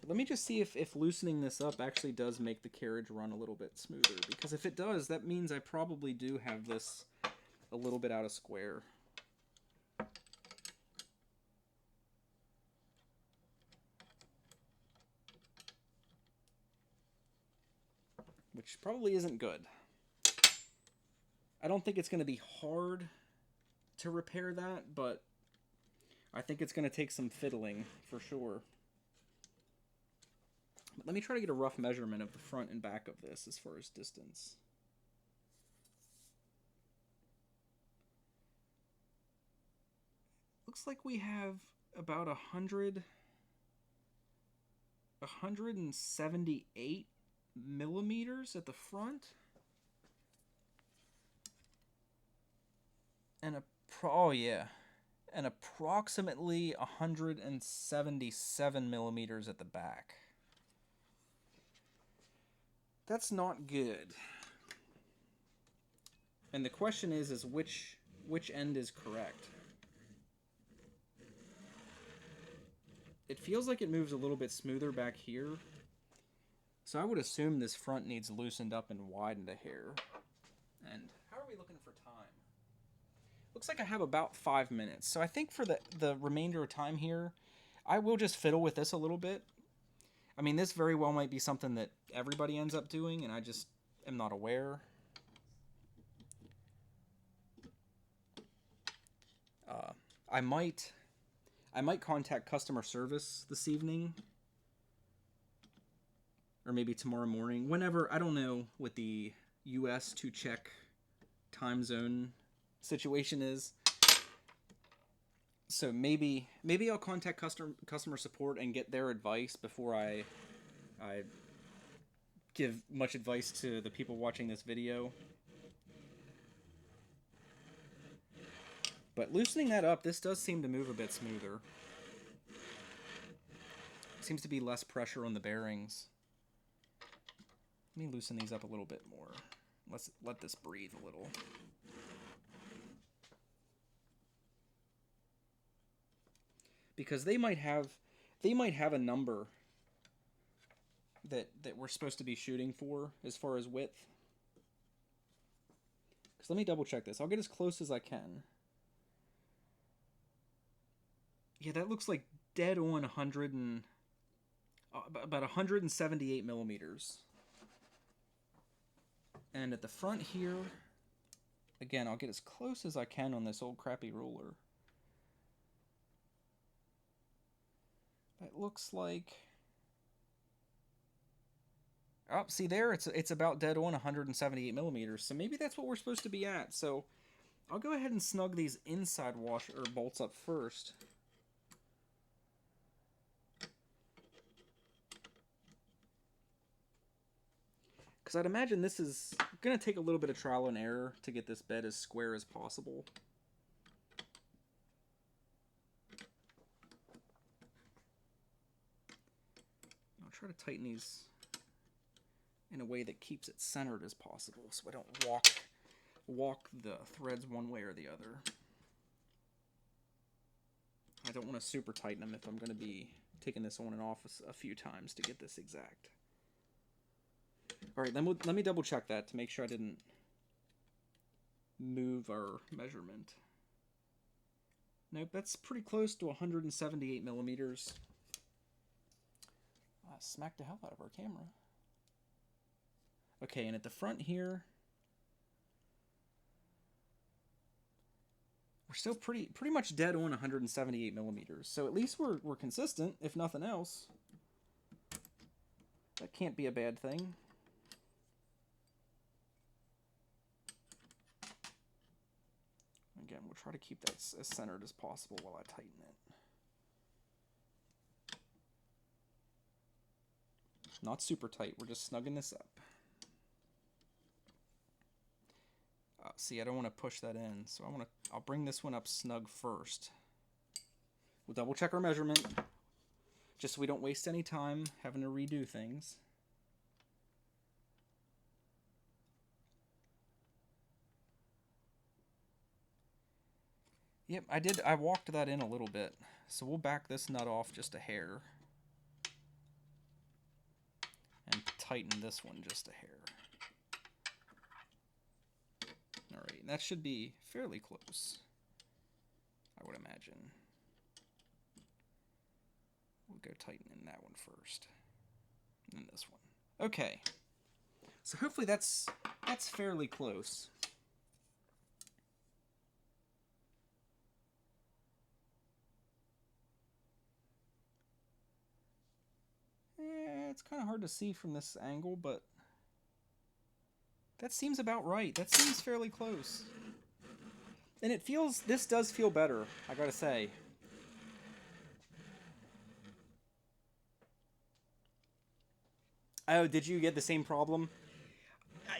Let me just see if loosening this up actually does make the carriage run a little bit smoother, because if it does, that means I probably do have this a little bit out of square. which probably isn't good. I don't think it's going to be hard to repair that, but I think it's going to take some fiddling for sure. But let me try to get a rough measurement of the front and back of this as far as distance. Looks like we have about 178 millimeters at the front. And and approximately 177 millimeters at the back. That's not good. And the question is which end is correct? It feels like it moves a little bit smoother back here. So I would assume this front needs loosened up and widened a hair. And how are we looking for time? Looks like I have about 5 minutes. So I think for the remainder of time here, I will just fiddle with this a little bit. I mean, this very well might be something that everybody ends up doing, and I just am not aware. I might contact customer service this evening, or maybe tomorrow morning, whenever. I don't know what the U.S. to Czech time zone situation is. So maybe I'll contact customer support and get their advice before I give much advice to the people watching this video. But loosening that up, this does seem to move a bit smoother. Seems to be less pressure on the bearings. Let me loosen these up a little bit more. Let's let this breathe a little. Because they might have a number that we're supposed to be shooting for as far as width. Because let me double check this. I'll get as close as I can. Yeah, that looks like dead on about 178 millimeters. And at the front here, again, I'll get as close as I can on this old crappy ruler. That looks like... Oh, see there, it's about dead on 178 millimeters. So maybe that's what we're supposed to be at. So I'll go ahead and snug these inside washer or bolts up first. Because I'd imagine this is going to take a little bit of trial and error to get this bed as square as possible. I'll try to tighten these in a way that keeps it centered as possible, so I don't walk the threads one way or the other. I don't want to super tighten them if I'm going to be taking this on and off a few times to get this exact. Alright, let me double check that to make sure I didn't move our measurement. Nope, that's pretty close to 178 millimeters. I smacked the hell out of our camera. Okay, and at the front here, we're still pretty much dead on 178 millimeters. So at least we're consistent, if nothing else. That can't be a bad thing. Again, we'll try to keep that as centered as possible while I tighten it. Not super tight, we're just snugging this up. See, I don't want to push that in, so I'll bring this one up snug first. We'll double check our measurement, just so we don't waste any time having to redo things. Yep, I walked that in a little bit, so we'll back this nut off just a hair. And tighten this one just a hair. Alright, that should be fairly close, I would imagine. We'll go tighten in that one first. And then this one. Okay. So hopefully that's fairly close. It's kind of hard to see from this angle, but that seems about right. That seems fairly close. And it feels, this does feel better, I gotta say. Oh, did you get the same problem?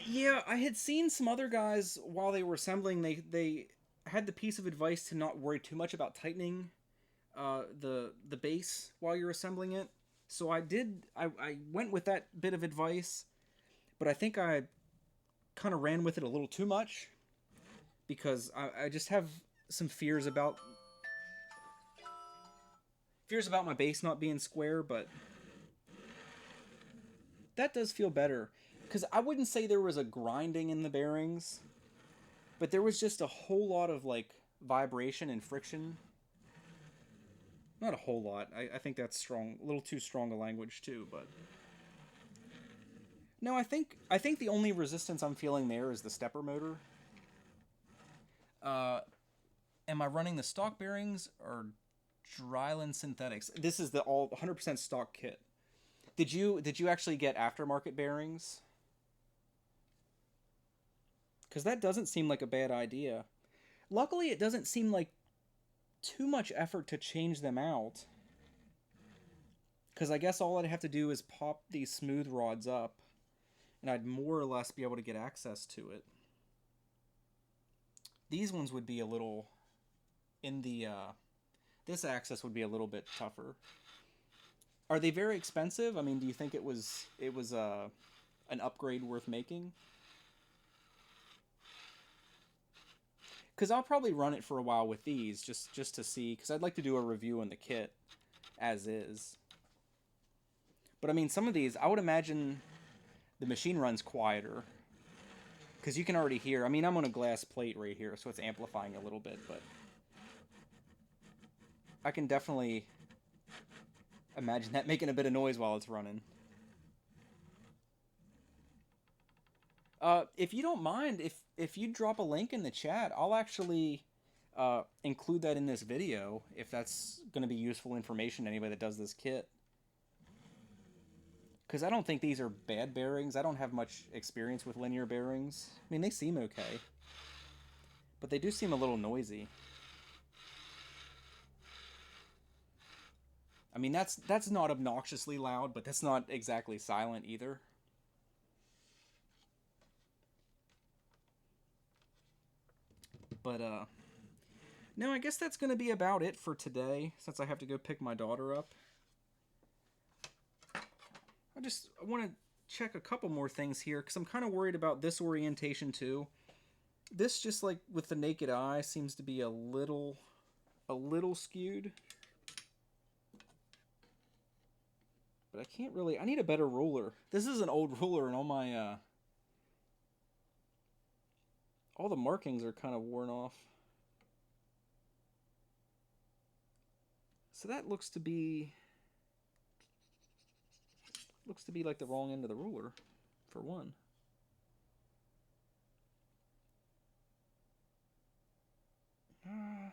Yeah, I had seen some other guys while they were assembling. They had the piece of advice to not worry too much about tightening the base while you're assembling it. So I did. I went with that bit of advice, but I think I kind of ran with it a little too much because I just have some fears about my base not being square, but that does feel better. Because I wouldn't say there was a grinding in the bearings, but there was just a whole lot of like vibration and friction. Not a whole lot. I think that's strong, a little too strong a language too. But no, I think the only resistance I'm feeling there is the stepper motor. Am I running the stock bearings or Dryland Synthetics? This is the all 100% stock kit. Did you actually get aftermarket bearings? Because that doesn't seem like a bad idea. Luckily, it doesn't seem like too much effort to change them out. Because I guess all I'd have to do is pop these smooth rods up, and I'd more or less be able to get access to it. These ones would be a little... in the... this axis would be a little bit tougher. Are they very expensive? I mean, do you think it was an upgrade worth making? Because I'll probably run it for a while with these, just to see, because I'd like to do a review on the kit as is. But I mean, some of these, I would imagine the machine runs quieter, because you can already hear. I mean, I'm on a glass plate right here, so it's amplifying a little bit, but I can definitely imagine that making a bit of noise while it's running. If you don't mind, if you drop a link in the chat, I'll actually include that in this video if that's going to be useful information to anybody that does this kit. Because I don't think these are bad bearings. I don't have much experience with linear bearings. I mean, they seem okay, but they do seem a little noisy. I mean, that's not obnoxiously loud, but that's not exactly silent either. But, no, I guess that's going to be about it for today, since I have to go pick my daughter up. I want to check a couple more things here, because I'm kind of worried about this orientation, too. This, just like with the naked eye, seems to be a little skewed. But I can't really... I need a better ruler. This is an old ruler, and all my, all the markings are kind of worn off. So that looks to be like the wrong end of the ruler, for one. That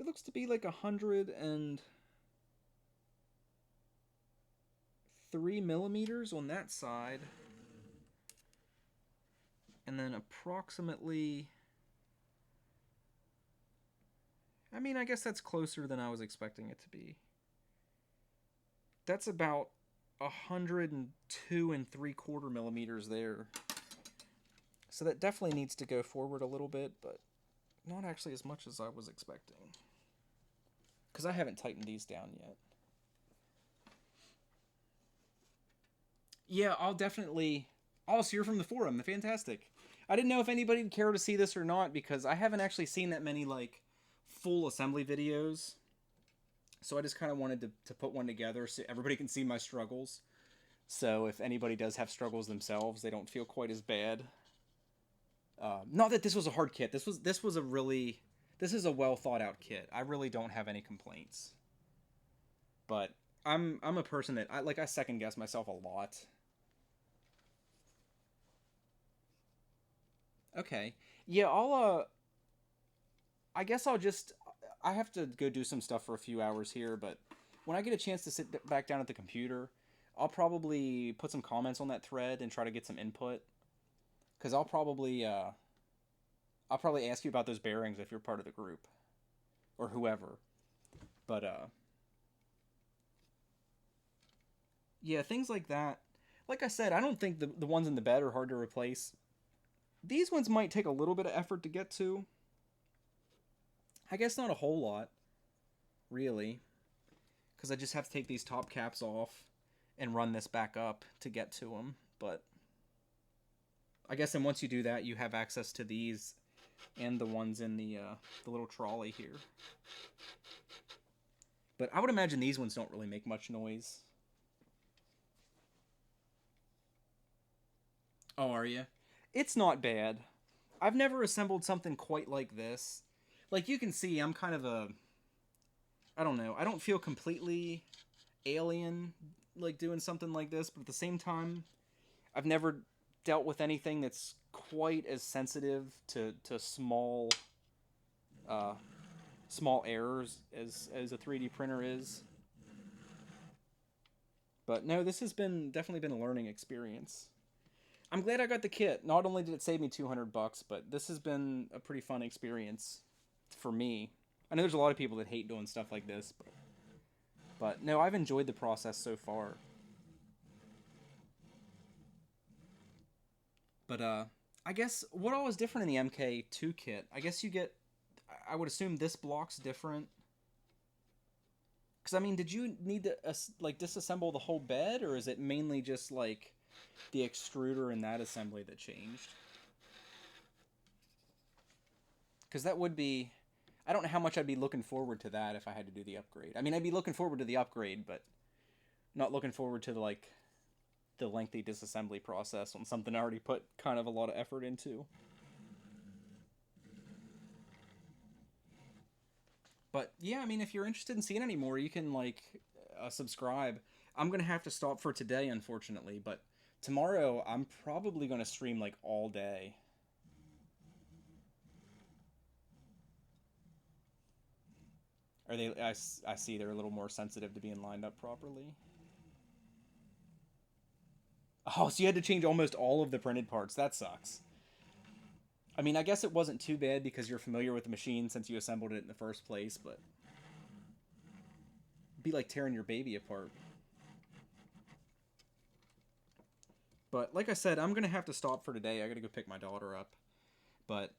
looks to be like 103 millimeters on that side. And then approximately... I mean, I guess that's closer than I was expecting it to be. That's about 102 3/4 millimeters there. So that definitely needs to go forward a little bit, but not actually as much as I was expecting. Because I haven't tightened these down yet. Yeah, I'll definitely... Oh, so you're from the forum. Fantastic. I didn't know if anybody would care to see this or not, because I haven't actually seen that many, like, full assembly videos. So I just kind of wanted to put one together so everybody can see my struggles. So if anybody does have struggles themselves, they don't feel quite as bad. Not that this was a hard kit. This is a well thought out kit. I really don't have any complaints. But I'm a person that I second guess myself a lot. Okay. Yeah, I guess I'll just I have to go do some stuff for a few hours here, but when I get a chance to sit back down at the computer, I'll probably put some comments on that thread and try to get some input cuz I'll probably ask you about those bearings if you're part of the group or whoever. But yeah, things like that. Like I said, I don't think the ones in the bed are hard to replace. These ones might take a little bit of effort to get to. I guess not a whole lot, really, because I just have to take these top caps off and run this back up to get to them. But I guess then once you do that, you have access to these and the ones in the little trolley here. But I would imagine these ones don't really make much noise. Oh, are you? It's not bad. I've never assembled something quite like this. Like you can see, I'm kind of a I don't know. I don't feel completely alien like doing something like this, but at the same time, I've never dealt with anything that's quite as sensitive to uh, small errors as a 3D printer is. But no, this has been definitely been a learning experience. I'm glad I got the kit. Not only did it save me $200, but this has been a pretty fun experience for me. I know there's a lot of people that hate doing stuff like this, but no, I've enjoyed the process so far. But I guess what all is different in the Mk2 kit? I guess you get. I would assume this block's different. Because I mean, did you need to like disassemble the whole bed, or is it mainly just like the extruder and that assembly that changed? Because that would be. I don't know how much I'd be looking forward to that if I had to do the upgrade. I mean, I'd be looking forward to the upgrade, but not looking forward to the lengthy disassembly process on something I already put kind of a lot of effort into. But yeah, I mean, if you're interested in seeing any more, you can subscribe. I'm gonna have to stop for today, unfortunately, but tomorrow I'm probably gonna stream like all day. Are they? I see they're a little more sensitive to being lined up properly. Oh, so you had to change almost all of the printed parts. That sucks. I mean, I guess it wasn't too bad because you're familiar with the machine since you assembled it in the first place, but it'd be like tearing your baby apart. But like I said, I'm gonna have to stop for today. I gotta go pick my daughter up. But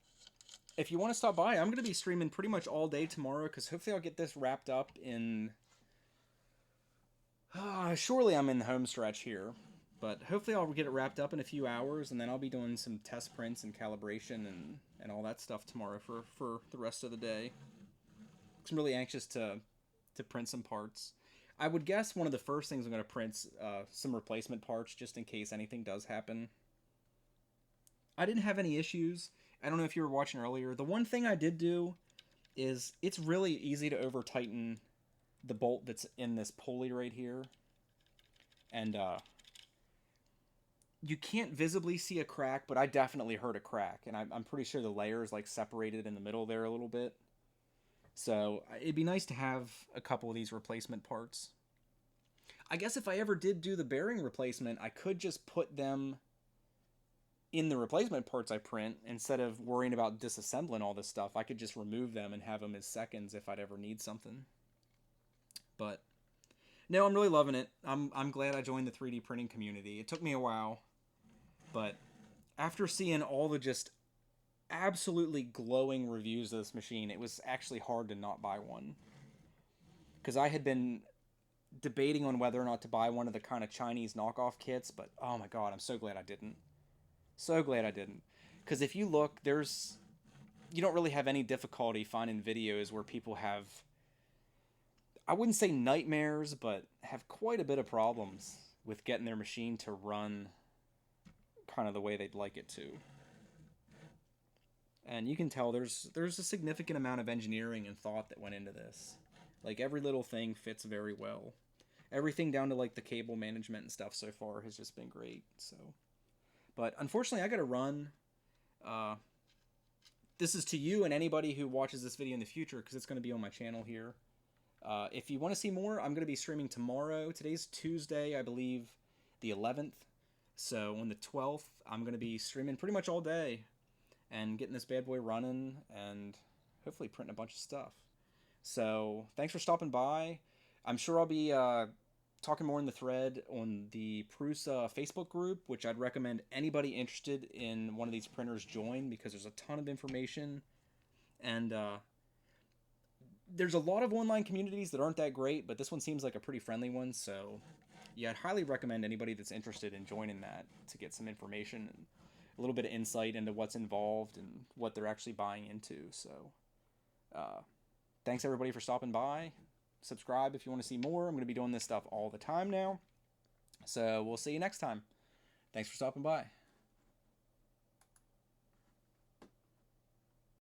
if you want to stop by, I'm gonna be streaming pretty much all day tomorrow because hopefully I'll get this wrapped up in. Surely I'm in the home stretch here, but hopefully I'll get it wrapped up in a few hours, and then I'll be doing some test prints and calibration and all that stuff tomorrow for the rest of the day. I'm really anxious to print some parts. I would guess one of the first things I'm going to print some replacement parts just in case anything does happen. I didn't have any issues. I don't know if you were watching earlier. The one thing I did do is it's really easy to over tighten the bolt that's in this pulley right here. And you can't visibly see a crack, but I definitely heard a crack. And I'm pretty sure the layer is like separated in the middle there a little bit. So it'd be nice to have a couple of these replacement parts. I guess if I ever did do the bearing replacement, I could just put them in the replacement parts I print instead of worrying about disassembling all this stuff. I could just remove them and have them as seconds if I'd ever need something. But no, I'm really loving it. I'm glad I joined the 3D printing community. It took me a while, but after seeing all the just absolutely glowing reviews of this machine, it was actually hard to not buy one. Because I had been debating on whether or not to buy one of the kind of Chinese knockoff kits, but oh my god, I'm so glad I didn't. So glad I didn't. Because if you look, you don't really have any difficulty finding videos where people have, I wouldn't say nightmares, but have quite a bit of problems with getting their machine to run kind of the way they'd like it to. And you can tell there's a significant amount of engineering and thought that went into this. Like every little thing fits very well. Everything down to like the cable management and stuff so far has just been great. So, but unfortunately, I got to run. This is to you and anybody who watches this video in the future, because it's going to be on my channel here. If you want to see more, I'm going to be streaming tomorrow. Today's Tuesday, I believe, the 11th. So on the 12th, I'm going to be streaming pretty much all day and getting this bad boy running and hopefully printing a bunch of stuff. So thanks for stopping by. I'm sure I'll be talking more in the thread on the Prusa Facebook group, which I'd recommend anybody interested in one of these printers join, because there's a ton of information. And there's a lot of online communities that aren't that great, but this one seems like a pretty friendly one. So yeah, I'd highly recommend anybody that's interested in joining that to get some information and a little bit of insight into what's involved and what they're actually buying into. So thanks everybody for stopping by. Subscribe if you want to see more. I'm going to be doing this stuff all the time now. So we'll see you next time. Thanks for stopping by.